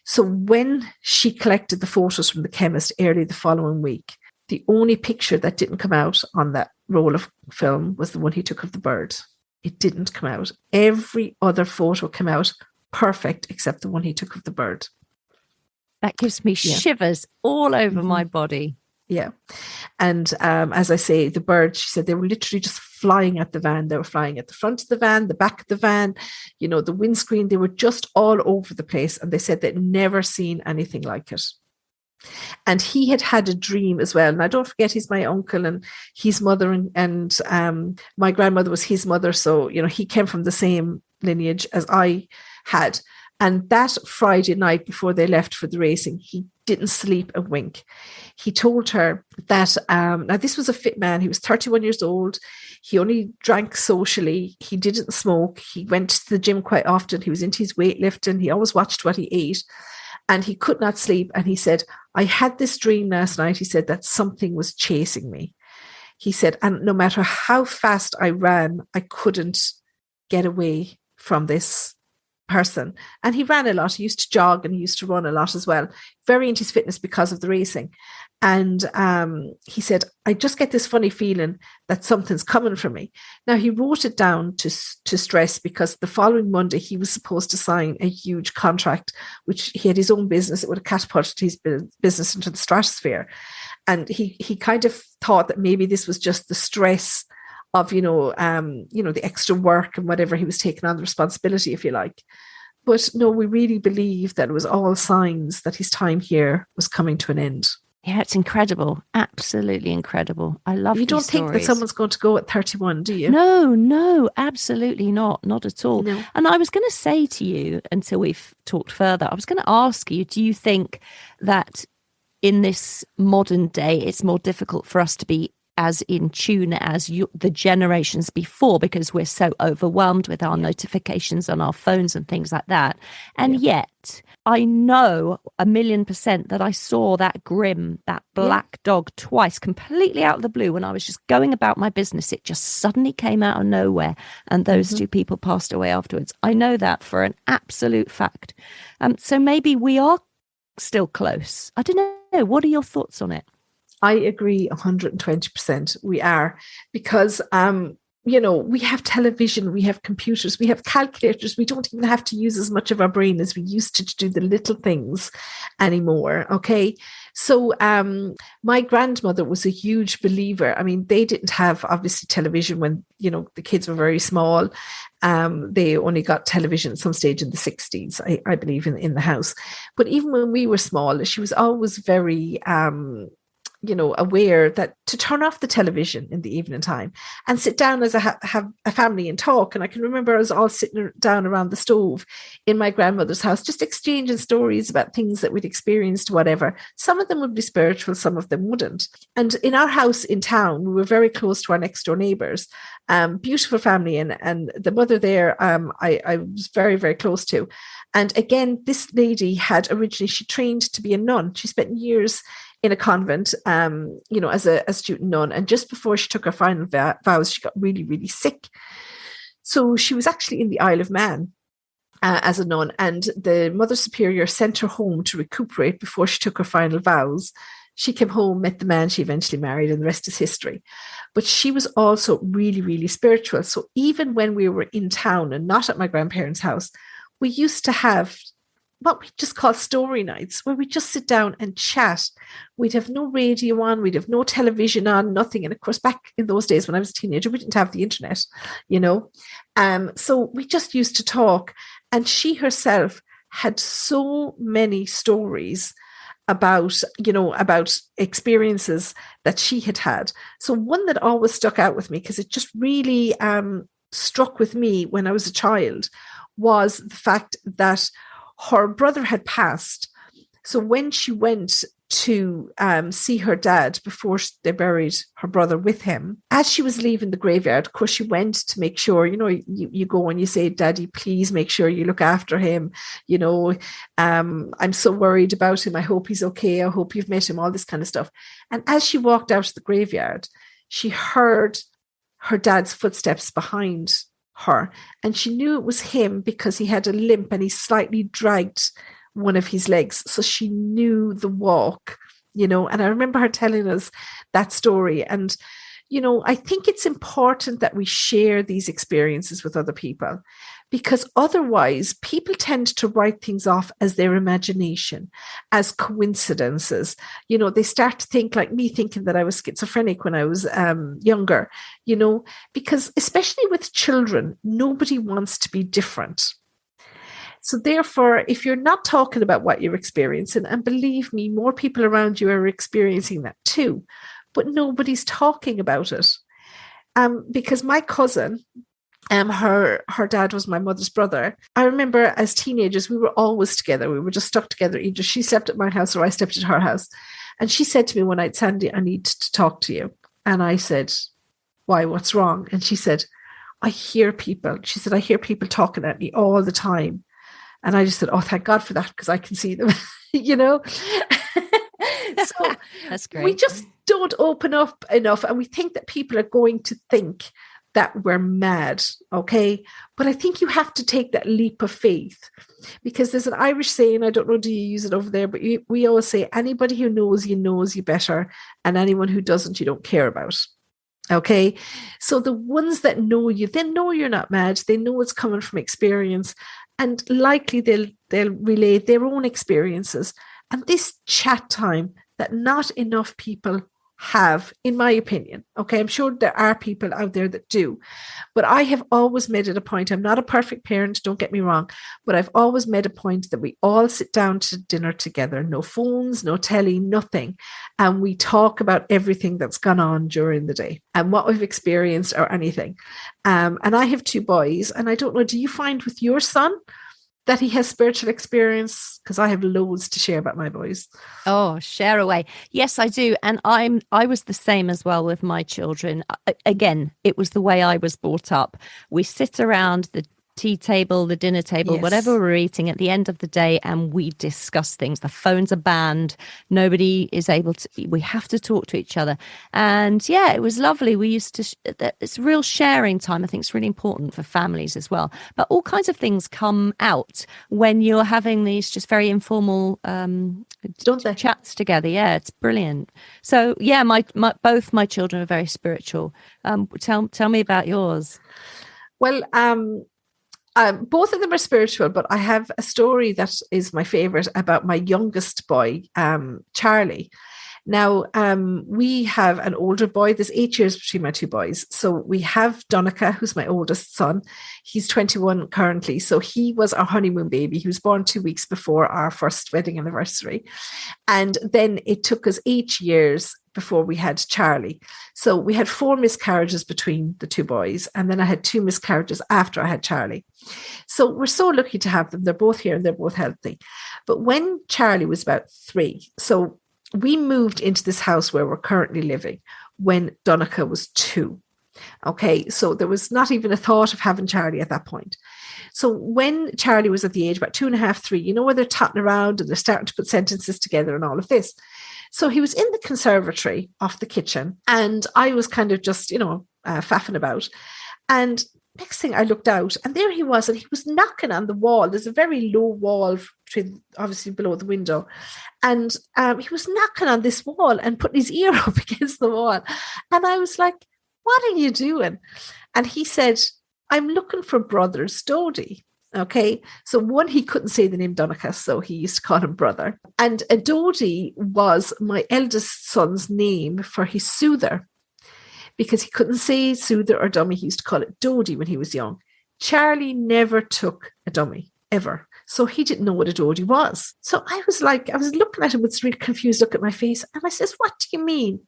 So when she collected the photos from the chemist early the following week, the only picture that didn't come out on that roll of film was the one he took of the bird. It didn't come out. Every other photo came out perfect except the one he took of the bird. That gives me shivers all over my body. Yeah. And as I say, the bird, she said they were literally just flying at the van. They were flying at the front of the van, the back of the van, the windscreen. They were just all over the place. And they said they'd never seen anything like it. And he had a dream as well. And I don't forget, he's my uncle and his mother and my grandmother was his mother. So, he came from the same lineage as I had. And that Friday night before they left for the racing, he didn't sleep a wink. He told her that, now this was a fit man. He was 31 years old. He only drank socially. He didn't smoke. He went to the gym quite often. He was into his weightlifting. He always watched what he ate. And he could not sleep. And he said, I had this dream last night. He said that something was chasing me. He said, and no matter how fast I ran, I couldn't get away from this person. And he ran a lot. He used to jog and he used to run a lot as well. Very into his fitness because of the racing. And he said, I just get this funny feeling that something's coming for me. Now, he wrote it down to stress because the following Monday, he was supposed to sign a huge contract, which he had his own business. It would have catapulted his business into the stratosphere. And he kind of thought that maybe this was just the stress of, the extra work and whatever he was taking on, the responsibility, if you like. But no, we really believe that it was all signs that his time here was coming to an end. Yeah, it's incredible. Absolutely incredible. I love You these don't think stories. that someone's going to go at 31, do you? No, absolutely not. Not at all. No. And I was going to say to you, until we've talked further, I was going to ask you, do you think that in this modern day, it's more difficult for us to be as in tune as the generations before, because we're so overwhelmed with our notifications on our phones and things like that? And yet I know 1,000,000% that I saw that black dog twice, completely out of the blue, when I was just going about my business. It just suddenly came out of nowhere, and those two people passed away afterwards. I know that for an absolute fact. So maybe we are still close. I don't know. What are your thoughts on it? I agree 120%. We are, because, we have television, we have computers, we have calculators. We don't even have to use as much of our brain as we used to do the little things anymore. Okay. So my grandmother was a huge believer. I mean, they didn't have, obviously, television when, the kids were very small. They only got television at some stage in the 60s, I believe, in the house. But even when we were small, she was always very aware that to turn off the television in the evening time and sit down as have a family and talk. And I can remember us all sitting down around the stove in my grandmother's house, just exchanging stories about things that we'd experienced, whatever. Some of them would be spiritual, some of them wouldn't. And in our house in town, we were very close to our next door neighbours. Beautiful family, and the mother there, I was very, very close to. And again, this lady she trained to be a nun. She spent years in a convent, as a student nun. And just before she took her final vows, she got really, really sick. So she was actually in the Isle of Man as a nun, and the Mother Superior sent her home to recuperate before she took her final vows. She came home, met the man she eventually married, and the rest is history. But she was also really, really spiritual. So even when we were in town and not at my grandparents' house, we used to have what we just call story nights, where we just sit down and chat. We'd have no radio on, we'd have no television on, nothing. And of course, back in those days when I was a teenager, we didn't have the internet, So we just used to talk. And she herself had so many stories about experiences that she had had. So one that always stuck out with me, because it just really struck with me when I was a child, was the fact that her brother had passed. So when she went to see her dad before they buried her brother with him, as she was leaving the graveyard, of course, she went to make sure, you go and you say, Daddy, please make sure you look after him. I'm so worried about him. I hope he's okay. I hope you've met him, all this kind of stuff. And as she walked out of the graveyard, she heard her dad's footsteps behind her, and she knew it was him because he had a limp and he slightly dragged one of his legs, so she knew the walk, and I remember her telling us that story. And I think it's important that we share these experiences with other people, because otherwise people tend to write things off as their imagination, as coincidences. They start to think, like me thinking that I was schizophrenic when I was younger, because especially with children, nobody wants to be different. So therefore, if you're not talking about what you're experiencing, and believe me, more people around you are experiencing that too, but nobody's talking about it. Because my cousin, her dad was my mother's brother. I remember as teenagers, we were always together. We were just stuck together. Either she slept at my house or I slept at her house. And she said to me one night, Sandie, I need to talk to you. And I said, why, what's wrong? And she said, I hear people talking at me all the time. And I just said, oh, thank God for that, because I can see them, So that's great. We just don't open up enough, and we think that people are going to think that we're mad, okay? But I think you have to take that leap of faith, because there's an Irish saying, I don't know, do you use it over there, but we always say, anybody who knows you better, and anyone who doesn't, you don't care about. Okay, so the ones that know you, they know you're not mad. They know it's coming from experience, and likely they'll relay their own experiences. And this chat time that not enough people have, in my opinion. Okay, I'm sure there are people out there that do, but I have always made it a point. I'm not a perfect parent, don't get me wrong, but I've always made a point that we all sit down to dinner together, no phones, no telly, nothing, and we talk about everything that's gone on during the day and what we've experienced or anything. And I have 2 boys, and I don't know, do you find with your son that he has spiritual experience? Because I have loads to share about my boys. Oh, share away. Yes, I do. And I was the same as well with my children. Again, it was the way I was brought up. We sit around the tea table, the dinner table, Yes. whatever we're eating at the end of the day, and we discuss things. The phones are banned. Nobody is able to, we have to talk to each other. And yeah, it was lovely. We used to, it's real sharing time. I think it's really important for families as well. But all kinds of things come out when you're having these just very informal Don't they? chats together. Yeah, it's brilliant. So yeah, both my children are very spiritual. Tell me about yours. Well, both of them are spiritual, but I have a story that is my favorite about my youngest boy, Charlie. Now, we have an older boy. There's 8 years between my 2 boys. So we have Donica, who's my oldest son. He's 21 currently. So he was our honeymoon baby. He was born 2 weeks before our first wedding anniversary. And then it took us 8 years before we had Charlie. So we had 4 miscarriages between the 2 boys. And then I had 2 miscarriages after I had Charlie. So we're so lucky to have them. They're both here and they're both healthy. But when Charlie was about 3, so we moved into this house where we're currently living when Donica was 2. Okay, so there was not even a thought of having Charlie at that point. So when Charlie was at the age about 2.5, 3, you know, where they're totting around and they're starting to put sentences together and all of this. So he was in the conservatory off the kitchen, and I was kind of just, faffing about. And next thing I looked out, and there he was, and he was knocking on the wall. There's a very low wall between, obviously below the window. And he was knocking on this wall and putting his ear up against the wall. And I was like, what are you doing? And he said, I'm looking for Brother Dodie. Okay, so one, he couldn't say the name Donica, so he used to call him brother. And Dodie was my eldest son's name for his soother, because he couldn't say soother or dummy. He used to call it Dodie when he was young. Charlie never took a dummy, ever. So he didn't know what a Dodie was. So I was looking at him with this really confused look at my face. And I says, what do you mean?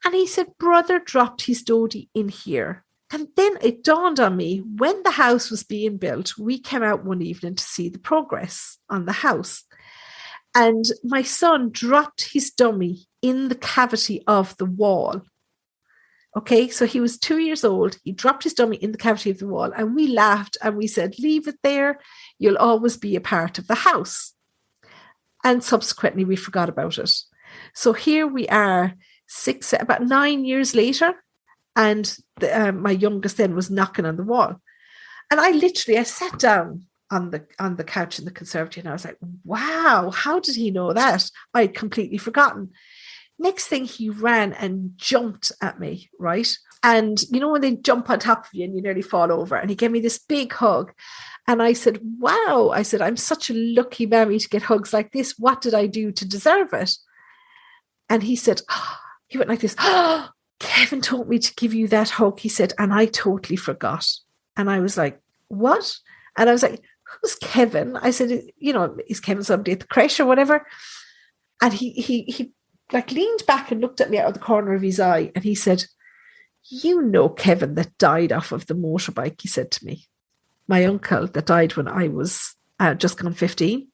And he said, brother dropped his Dodie in here. And then it dawned on me, when the house was being built, we came out one evening to see the progress on the house. And my son dropped his dummy in the cavity of the wall. Okay, so he was 2 years old. He dropped his dummy in the cavity of the wall, and we laughed and we said, leave it there. You'll always be a part of the house. And subsequently, we forgot about it. So here we are, about 9 years later. And my youngest then was knocking on the wall. And I sat down on the couch in the conservatory, and I was like, wow, how did he know that? I'd completely forgotten. Next thing, he ran and jumped at me, right? And you know when they jump on top of you and you nearly fall over? And he gave me this big hug. And I said, wow, I'm such a lucky mammy to get hugs like this. What did I do to deserve it? And he said, he went like this, Kevin told me to give you that hug, he said, and I totally forgot. And I was like, what? And I was like, who's Kevin? I said, is Kevin somebody at the creche or whatever? And he like leaned back and looked at me out of the corner of his eye, and he said, you know Kevin that died off of the motorbike, he said to me. My uncle that died when I was just gone 15.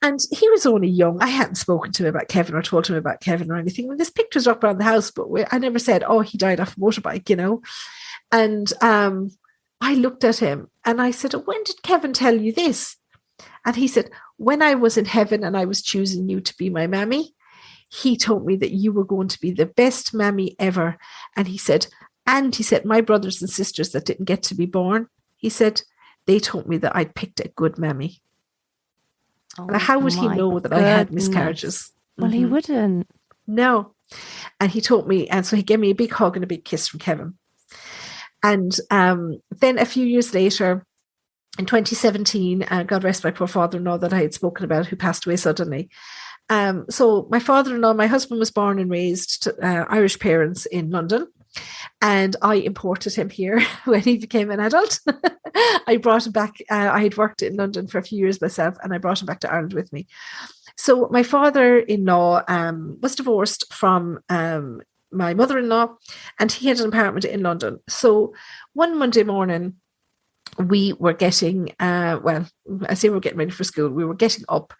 And he was only young. I hadn't spoken to him about Kevin or told him about Kevin or anything. Well, there's pictures up around the house, but I never said, oh, he died off a motorbike, And I looked at him and I said, when did Kevin tell you this? And he said, when I was in heaven and I was choosing you to be my mammy, he told me that you were going to be the best mammy ever. And he said, my brothers and sisters that didn't get to be born, he said, they told me that I'd picked a good mammy. Oh, how would he know that I had miscarriages? Well, he wouldn't. No. And he told me, and so he gave me a big hug and a big kiss from Kevin. And then a few years later, in 2017, God rest my poor father-in-law that I had spoken about, who passed away suddenly. So my father-in-law, my husband was born and raised to Irish parents in London. And I imported him here when he became an adult. I brought him back. I had worked in London for a few years myself, and I brought him back to Ireland with me. So my father-in-law was divorced from my mother-in-law, and he had an apartment in London. So one Monday morning, we were getting, I say we were getting ready for school. We were getting up.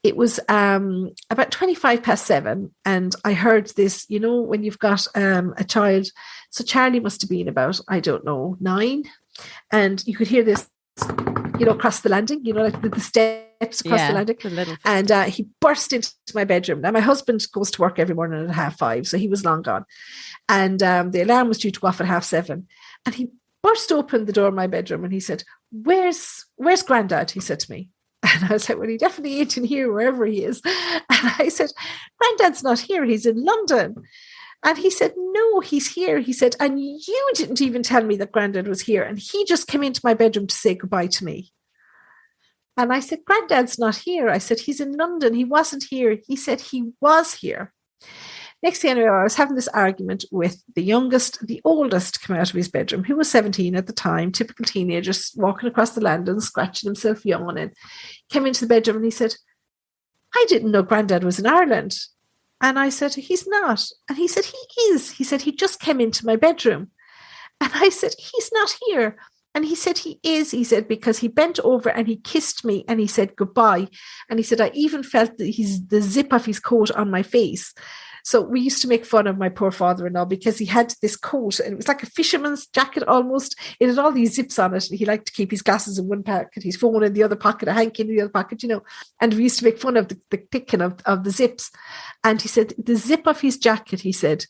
It was about 7:25, and I heard this, when you've got a child. So Charlie must have been about, I don't know, 9. And you could hear this, across the landing, like the steps across the landing. And he burst into my bedroom. Now, my husband goes to work every morning at 5:30, so he was long gone. And the alarm was due to go off at 7:30. And he burst open the door of my bedroom and he said, where's Grandad? He said to me. And I was like, well, he definitely ain't in here, wherever he is. And I said, Grandad's not here. He's in London. And he said, no, he's here. He said, and you didn't even tell me that Grandad was here. And he just came into my bedroom to say goodbye to me. And I said, Grandad's not here. I said, he's in London. He wasn't here. He said he was here. Next thing I know, I was having this argument with the oldest come out of his bedroom, who was 17 at the time, typical teenager, walking across the landing, scratching himself, yawning. Came into the bedroom and he said, I didn't know Grandad was in Ireland. And I said, he's not. And he said, he is. He said, he just came into my bedroom. And I said, he's not here. And he said, he is. He said, because he bent over and he kissed me and he said goodbye. And he said, I even felt the zip of his coat on my face. So we used to make fun of my poor father-in-law because he had this coat and it was like a fisherman's jacket almost. It had all these zips on it. And he liked to keep his glasses in one pocket, his phone in the other pocket, a hanky in the other pocket, And we used to make fun of the picking of the zips. And he said, the zip of his jacket, he said,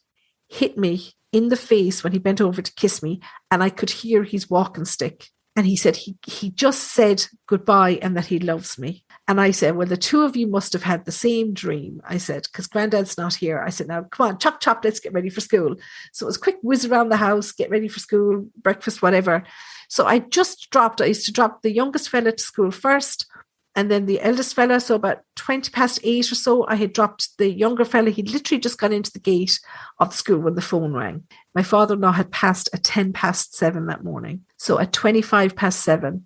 hit me in the face when he bent over to kiss me. And I could hear his walking stick. And he said, he just said goodbye and that he loves me. And I said, well, the two of you must have had the same dream. I said, because Grandad's not here. I said, now, come on, chop, chop, let's get ready for school. So it was quick whiz around the house, get ready for school, breakfast, whatever. So I used to drop the youngest fella to school first. And then the eldest fella, so about 8:20 or so, I had dropped the younger fella. He'd literally just gone into the gate of the school when the phone rang. My father-in-law had passed at 7:10 that morning. So at 7:25,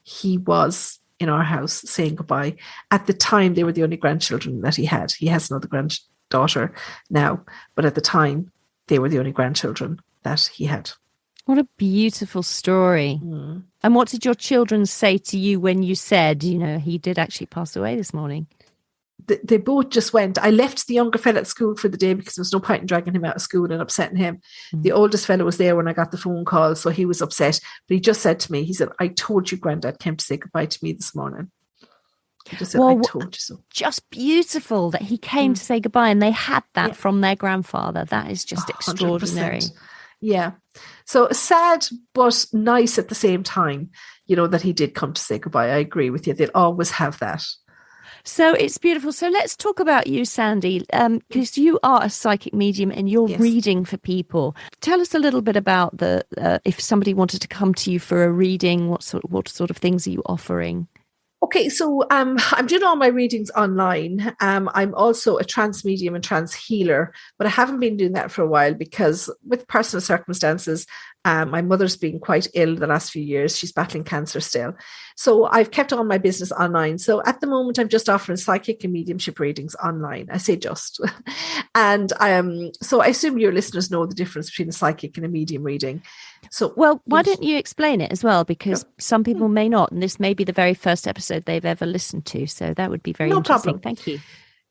he was in our house saying goodbye. At the time, they were the only grandchildren that he had. He has another granddaughter now, but at the time, they were the only grandchildren that he had. What a beautiful story. Mm. And what did your children say to you when you said, he did actually pass away this morning? They both just went. I left the younger fella at school for the day because there was no point in dragging him out of school and upsetting him. Mm. The oldest fella was there when I got the phone call, so he was upset. But he just said to me, he said, I told you Grandad came to say goodbye to me this morning. He just said, I told you so. Just beautiful that he came to say goodbye and they had that from their grandfather. That is just 100%. Extraordinary. Yeah. So sad, but nice at the same time, that he did come to say goodbye. I agree with you. They'll always have that. So it's beautiful. So let's talk about you, Sandie, because you are a psychic medium and you're reading for people. Tell us a little bit about if somebody wanted to come to you for a reading, what sort of things are you offering? Okay, so I'm doing all my readings online. I'm also a trance medium and trance healer, but I haven't been doing that for a while because with personal circumstances, my mother's been quite ill the last few years. She's battling cancer still. So I've kept on my business online. So at the moment, I'm just offering psychic and mediumship readings online. I say just. And so I assume your listeners know the difference between a psychic and a medium reading. So, well, why don't you explain it as well? Because some people may not, and this may be the very first episode they've ever listened to. So that would be very interesting. Problem. Thank you.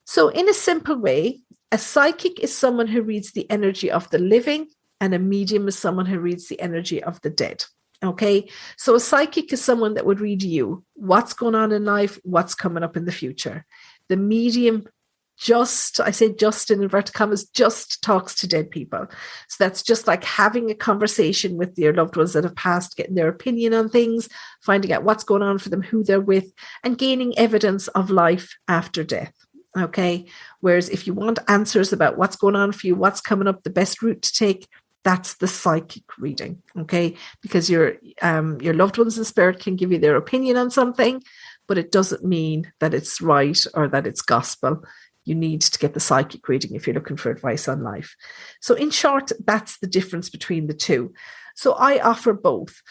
So in a simple way, a psychic is someone who reads the energy of the living, and a medium is someone who reads the energy of the dead. Okay, so a psychic is someone that would read you, what's going on in life, what's coming up in the future. The medium I say just in inverted commas, just talks to dead people. So that's just like having a conversation with your loved ones that have passed, getting their opinion on things, finding out what's going on for them, who they're with, and gaining evidence of life after death. Okay, whereas if you want answers about what's going on for you, what's coming up, the best route to take, that's the psychic reading, okay? Because your loved ones in spirit can give you their opinion on something, but it doesn't mean that it's right or that it's gospel. you need to get the psychic reading if you're looking for advice on life. So in short, that's the difference between the two. So I offer both.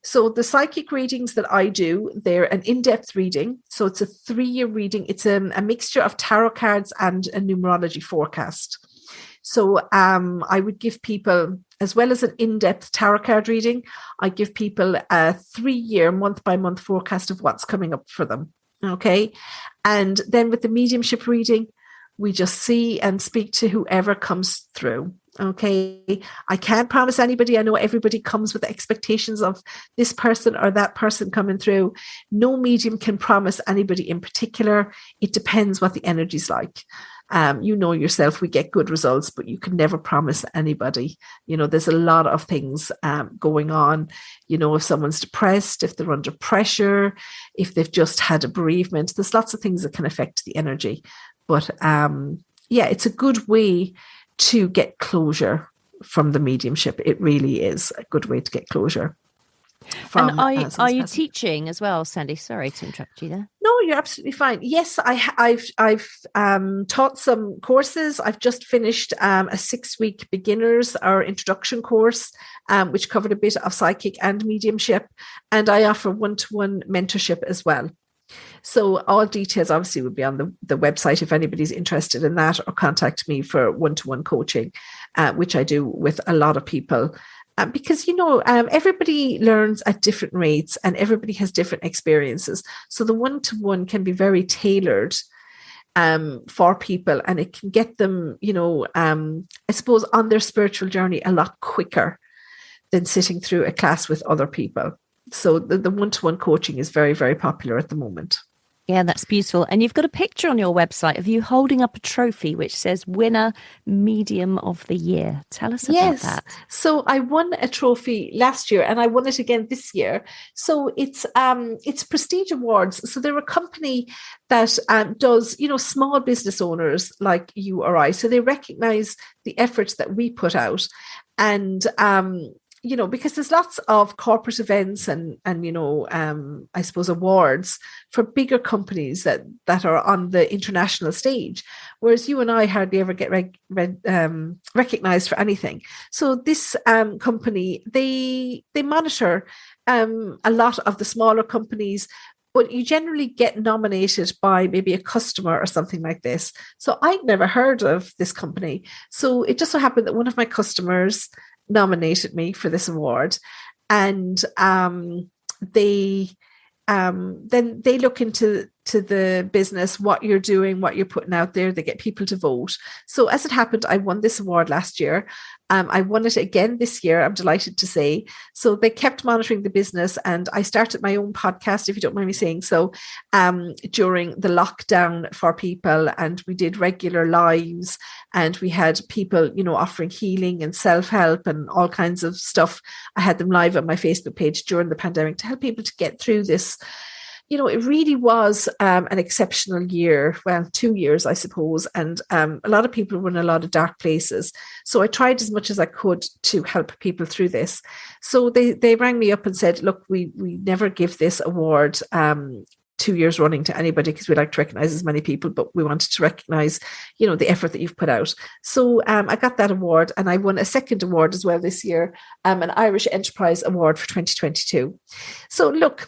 So the psychic readings that I do, they're an in-depth reading. So it's a 3-year reading. It's a mixture of tarot cards and a numerology forecast. So I would give people, as well as an in-depth tarot card reading, I give people a 3-year month-by-month forecast of what's coming up for them. Okay. And then with the mediumship reading, we just see and speak to whoever comes through. Okay. I can't promise anybody. I know everybody comes with expectations of this person or that person coming through. No medium can promise anybody in particular. It depends what the energy's like. You know yourself, we get good results, but you can never promise anybody. You know, there's a lot of things going on. You know, if someone's depressed, if they're under pressure, if they've just had a bereavement, there's lots of things that can affect the energy. But yeah, it's a good way to get closure from the mediumship. It really is a good way to get closure. And are you teaching as well, Sandie? Sorry to interrupt you there. No, you're absolutely fine. Yes, I've taught some courses. I've just finished a 6-week beginners or introduction course, which covered a bit of psychic and mediumship. And I offer one-to-one mentorship as well. So all details obviously would be on the website if anybody's interested in that, or contact me for one-to-one coaching, which I do with a lot of people. Because, you know, everybody learns at different rates and everybody has different experiences. So the one-to-one can be very tailored for people, and it can get them, you know, I suppose on their spiritual journey a lot quicker than sitting through a class with other people. So the one-to-one coaching is very, very popular at the moment. Yeah, that's beautiful. And you've got a picture on your website of you holding up a trophy which says Winner Medium of the Year. Tell us about that. So I won a trophy last year and I won it again this year. So it's prestige awards. So they're a company that does, you know, small business owners like you or I. So they recognize the efforts that we put out. And you know, because there's lots of corporate events and you know, I suppose awards for bigger companies that are on the international stage, whereas you and I hardly ever get recognized for anything. So this company, they monitor a lot of the smaller companies, but you generally get nominated by maybe a customer or something like this. So I'd never heard of this company. So it just so happened that one of my customers nominated me for this award, and they look into the business, what you're doing, what you're putting out there. They get people to vote. So as it happened, I won this award last year. I won it again this year, I'm delighted to say. So they kept monitoring the business, and I started my own podcast, if you don't mind me saying so, during the lockdown for people. And we did regular lives, and we had people, you know, offering healing and self-help and all kinds of stuff. I had them live on my Facebook page during the pandemic to help people to get through this. You know, it really was an exceptional year. Well, 2 years, I suppose. And a lot of people were in a lot of dark places. So I tried as much as I could to help people through this. So they rang me up and said, look, we never give this award 2 years running to anybody because we like to recognize as many people, but we wanted to recognize, you know, the effort that you've put out. So I got that award, and I won a second award as well this year, an Irish Enterprise Award for 2022. So look,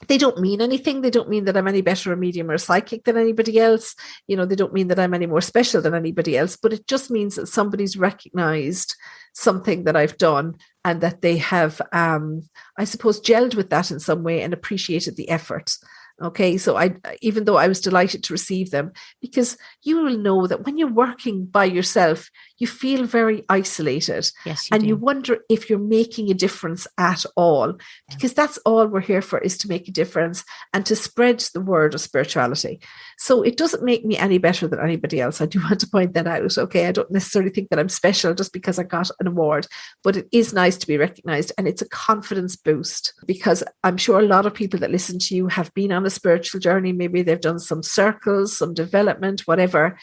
they don't mean anything. They don't mean that I'm any better a medium or a psychic than anybody else. You know, they don't mean that I'm any more special than anybody else, but it just means that somebody's recognized something that I've done, and that they have, I suppose, gelled with that in some way and appreciated the effort. Okay, so even though I was delighted to receive them, because you will know that when you're working by yourself, you feel very isolated. Yes, and you wonder if you're making a difference at all, because that's all we're here for, is to make a difference and to spread the word of spirituality. So it doesn't make me any better than anybody else. I do want to point that out. Okay, I don't necessarily think that I'm special just because I got an award, but it is nice to be recognized, and it's a confidence boost, because I'm sure a lot of people that listen to you have been on a spiritual journey. Maybe they've done some circles, some development, whatever.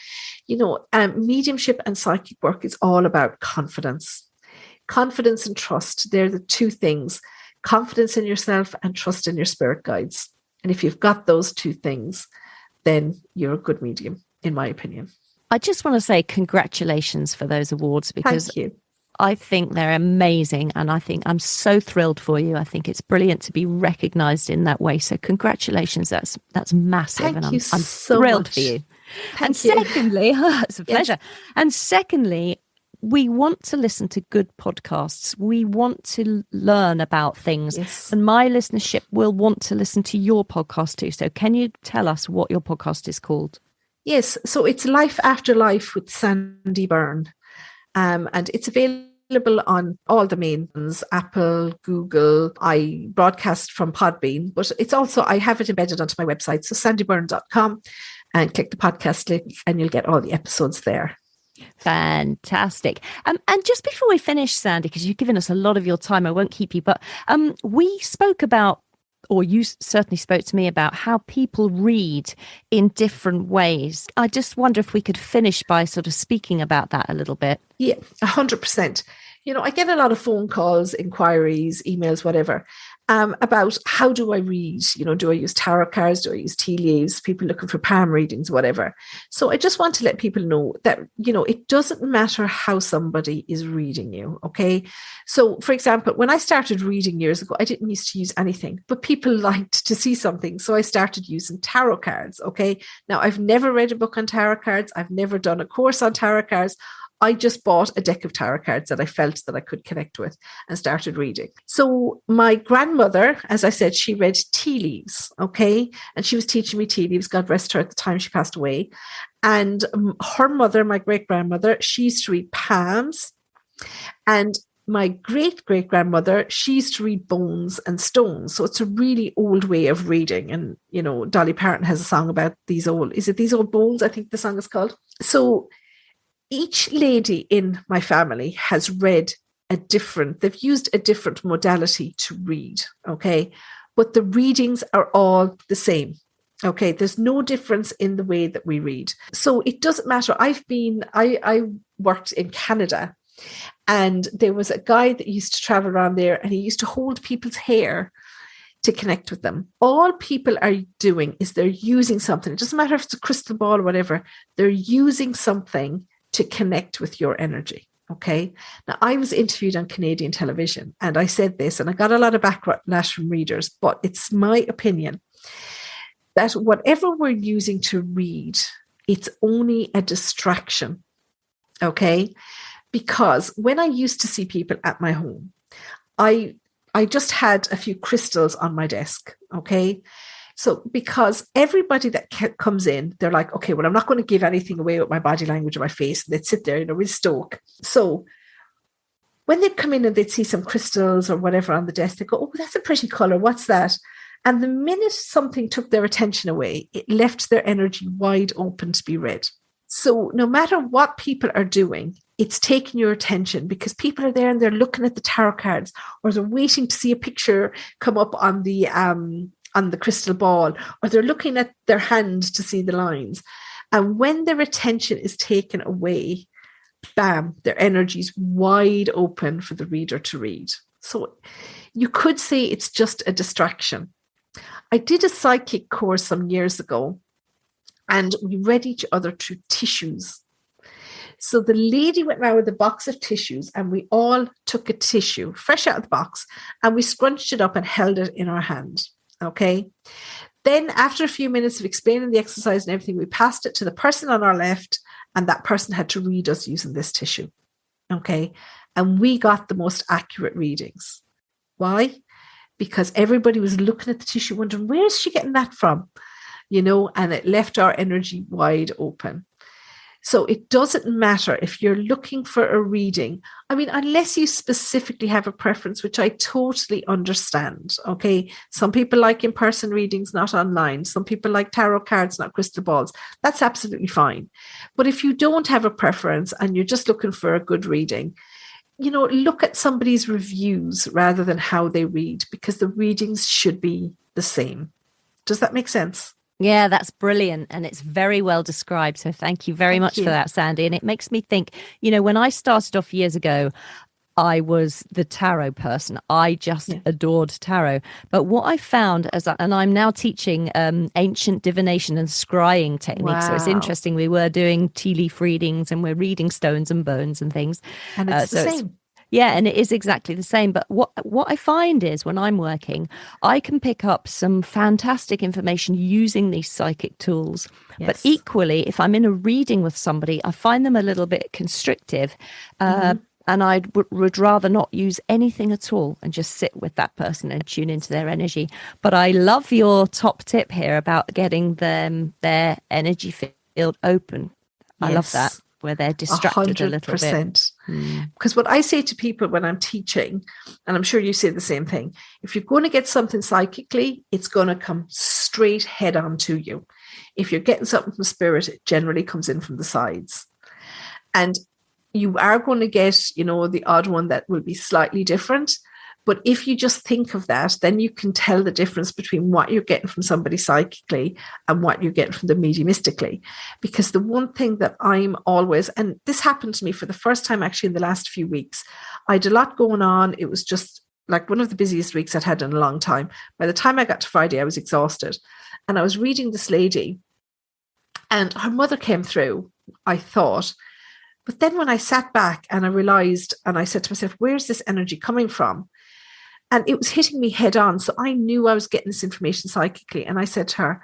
You know, mediumship and psychic work is all about confidence. Confidence and trust. They're the two things. Confidence in yourself and trust in your spirit guides. And if you've got those two things, then you're a good medium. in my opinion. I just want to say congratulations for those awards, because Thank you. I think they're amazing, and I think I'm so thrilled for you. I think it's brilliant to be recognised in that way. So congratulations, that's massive. Thank and you I'm so thrilled much. for you. Thank you. Secondly, it's a pleasure. And secondly, we want to listen to good podcasts. We want to learn about things. Yes. And my listenership will want to listen to your podcast too. So can you tell us what your podcast is called? Yes. So it's Life After Life with Sandie Byrne. And it's available on all the main ones, Apple, Google. I broadcast from Podbean, but it's also, I have it embedded onto my website. So sandiebyrne.com, and click the podcast link and you'll get all the episodes there. Fantastic. And just before we finish, Sandie, because you've given us a lot of your time, I won't keep you, but we spoke about, or you certainly spoke to me about, how people read in different ways. I just wonder if we could finish by sort of speaking about that a little bit. Yeah, 100%. I get a lot of phone calls, inquiries, emails, whatever, about how do I read? Do I use tarot cards? Do I use tea leaves? People looking for palm readings, whatever. So I just want to let people know that, it doesn't matter how somebody is reading you, okay? So, for example, when I started reading years ago, I didn't used to use anything, but people liked to see something. So I started using tarot cards, okay? Now, I've never read a book on tarot cards. I've never done a course on tarot cards. I just bought a deck of tarot cards that I felt that I could connect with and started reading. So my grandmother, as I said, she read tea leaves, okay? And she was teaching me tea leaves, God rest her, at the time she passed away. And her mother, my great-grandmother, she used to read palms. And my great-great-grandmother, she used to read bones and stones. So it's a really old way of reading. And, Dolly Parton has a song about these old bones? I think the song is called. So each lady in my family has they've used a different modality to read, okay? But the readings are all the same, okay? There's no difference in the way that we read. So it doesn't matter. I worked in Canada, and there was a guy that used to travel around there, and he used to hold people's hair to connect with them. All people are doing is they're using something. It doesn't matter if it's a crystal ball or whatever. They're using something to connect with your energy, okay? Now, I was interviewed on Canadian television, and I said this, and I got a lot of backlash from readers, but it's my opinion that whatever we're using to read, it's only a distraction, okay? Because when I used to see people at my home, I just had a few crystals on my desk, okay? So because everybody that comes in, they're like, okay, well, I'm not going to give anything away with my body language or my face. And they'd sit there, with stoic. So when they'd come in and they'd see some crystals or whatever on the desk, they go, oh, that's a pretty color. What's that? And the minute something took their attention away, it left their energy wide open to be read. So no matter what people are doing, it's taking your attention, because people are there and they're looking at the tarot cards, or they're waiting to see a picture come up on the crystal ball, or they're looking at their hand to see the lines. And when their attention is taken away, bam, their energy is wide open for the reader to read. So you could say it's just a distraction. I did a psychic course some years ago, and we read each other through tissues. So the lady went around with a box of tissues, and we all took a tissue fresh out of the box, and we scrunched it up and held it in our hand. Okay. Then after a few minutes of explaining the exercise and everything, we passed it to the person on our left, and that person had to read us using this tissue. Okay. And we got the most accurate readings. Why? Because everybody was looking at the tissue wondering, where is she getting that from? And it left our energy wide open. So it doesn't matter if you're looking for a reading. I mean, unless you specifically have a preference, which I totally understand. Okay. Some people like in-person readings, not online. Some people like tarot cards, not crystal balls. That's absolutely fine. But if you don't have a preference and you're just looking for a good reading, look at somebody's reviews rather than how they read, because the readings should be the same. Does that make sense? Yeah, that's brilliant. And it's very well described. So thank you very much for that, Sandie. And it makes me think, when I started off years ago, I was the tarot person. I just adored tarot. But what I found, and I'm now teaching ancient divination and scrying techniques. So it's interesting. We were doing tea leaf readings and we're reading stones and bones and things. And it's the same. And it is exactly the same. But what I find is when I'm working, I can pick up some fantastic information using these psychic tools. Yes. But equally, if I'm in a reading with somebody, I find them a little bit constrictive. And I would rather not use anything at all and just sit with that person and tune into their energy. But I love your top tip here about getting their energy field open. I love that, where they're distracted 100%. A little bit. Because what I say to people when I'm teaching, and I'm sure you say the same thing, if you're going to get something psychically, it's going to come straight head on to you. If you're getting something from spirit, it generally comes in from the sides. And you are going to get, the odd one that will be slightly different. But if you just think of that, then you can tell the difference between what you're getting from somebody psychically and what you're getting from them mediumistically. Because the one thing that I'm always, and this happened to me for the first time actually in the last few weeks, I had a lot going on. It was just like one of the busiest weeks I'd had in a long time. By the time I got to Friday, I was exhausted. And I was reading this lady and her mother came through, I thought. But then when I sat back and I realized, and I said to myself, where's this energy coming from? And it was hitting me head on. So I knew I was getting this information psychically. And I said to her,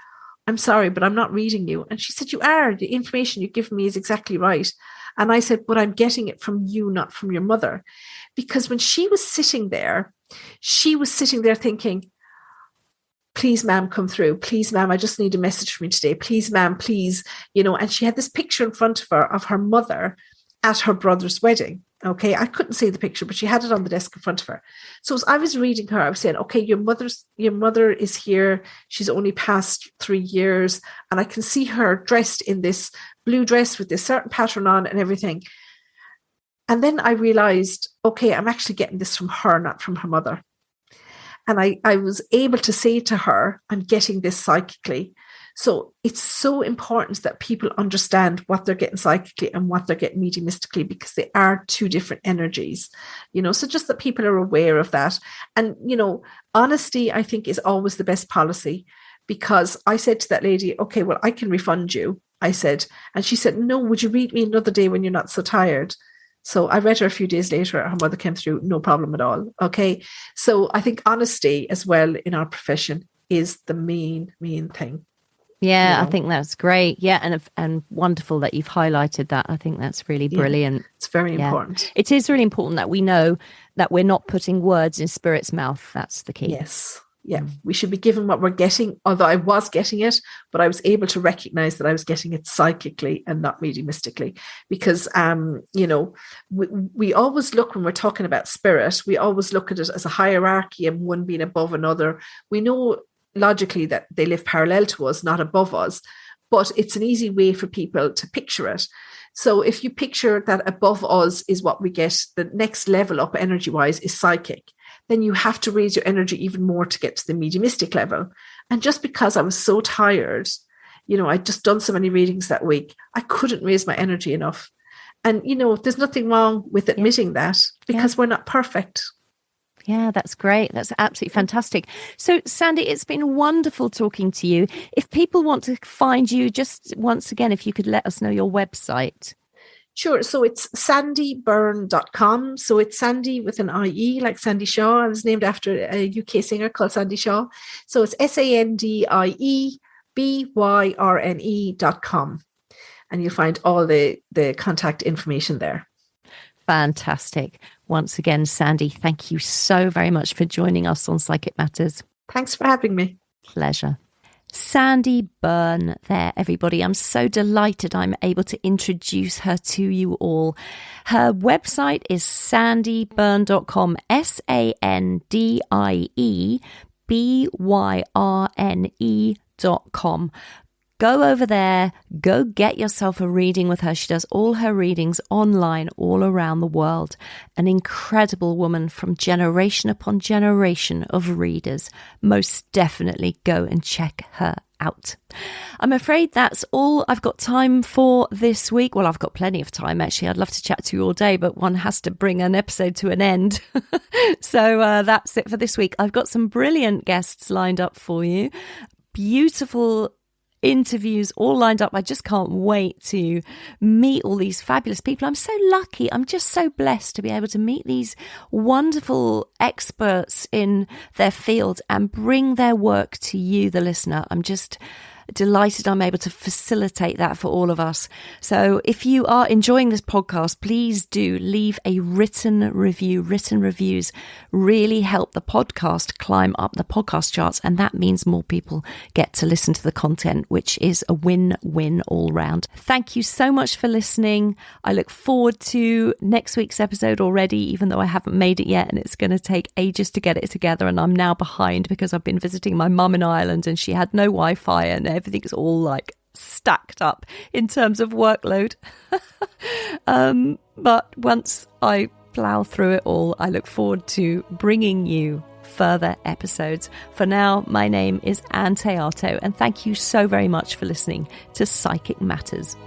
I'm sorry, but I'm not reading you. And she said, you are. The information you give me is exactly right. And I said, but I'm getting it from you, not from your mother. Because when she was sitting there thinking, please, ma'am, come through. Please, ma'am, I just need a message from you today. Please, ma'am, please. And she had this picture in front of her of her mother at her brother's wedding. Okay, I couldn't see the picture, but she had it on the desk in front of her. So as I was reading her, I was saying, okay, your mother is here. She's only past 3 years. And I can see her dressed in this blue dress with this certain pattern on and everything. And then I realized, okay, I'm actually getting this from her, not from her mother. And I was able to say to her, I'm getting this psychically. So it's so important that people understand what they're getting psychically and what they're getting mediumistically, because they are two different energies, so just that people are aware of that. And, honesty, I think, is always the best policy, because I said to that lady, okay, well, I can refund you, I said. And she said, no, would you read me another day when you're not so tired? So I read her a few days later. Her mother came through, no problem at all. Okay. So I think honesty as well in our profession is the main thing. Yeah, I think that's great. Yeah, and wonderful that you've highlighted that. I think that's really brilliant. It's very important. It is really important that we know that we're not putting words in spirit's mouth. That's the key. Yes. Yeah, we should be given what we're getting, although I was getting it, but I was able to recognize that I was getting it psychically and not mediumistically. Because, we always look, when we're talking about spirit, we always look at it as a hierarchy and one being above another. We know logically that they live parallel to us, not above us, but it's an easy way for people to picture it. So if you picture that above us is what we get, the next level up energy-wise is psychic, then you have to raise your energy even more to get to the mediumistic level. And just because I was so tired, I'd just done so many readings that week, I couldn't raise my energy enough. And, there's nothing wrong with admitting that, because we're not perfect. Yeah, that's great. That's absolutely fantastic. So, Sandie, it's been wonderful talking to you. If people want to find you, just once again, if you could let us know your website. Sure. So it's sandiebyrne.com. So it's Sandie with an IE, like Sandie Shaw. I was named after a UK singer called Sandie Shaw. So it's SANDIEBYRNE.com. And you'll find all the contact information there. Fantastic. Once again, Sandie, thank you so very much for joining us on Psychic Matters. Thanks for having me. Pleasure. Sandie Byrne there, everybody. I'm so delighted I'm able to introduce her to you all. Her website is sandiebyrne.com, SANDIEBYRNE.com. Go over there, go get yourself a reading with her. She does all her readings online all around the world. An incredible woman from generation upon generation of readers. Most definitely go and check her out. I'm afraid that's all I've got time for this week. Well, I've got plenty of time, actually. I'd love to chat to you all day, but one has to bring an episode to an end. So that's it for this week. I've got some brilliant guests lined up for you. Beautiful interviews all lined up. I just can't wait to meet all these fabulous people. I'm so lucky. I'm just so blessed to be able to meet these wonderful experts in their field and bring their work to you, the listener. I'm just delighted I'm able to facilitate that for all of us. So if you are enjoying this podcast, please do leave a written review. Written reviews really help the podcast climb up the podcast charts, and that means more people get to listen to the content, which is a win-win all round. Thank you so much for listening. I look forward to next week's episode already, even though I haven't made it yet, and it's going to take ages to get it together, and I'm now behind because I've been visiting my mum in Ireland and she had no Wi-Fi and everything's all like stacked up in terms of workload. But once I plow through it all, I look forward to bringing you further episodes. For now, my name is Ann Théato, and thank you so very much for listening to Psychic Matters.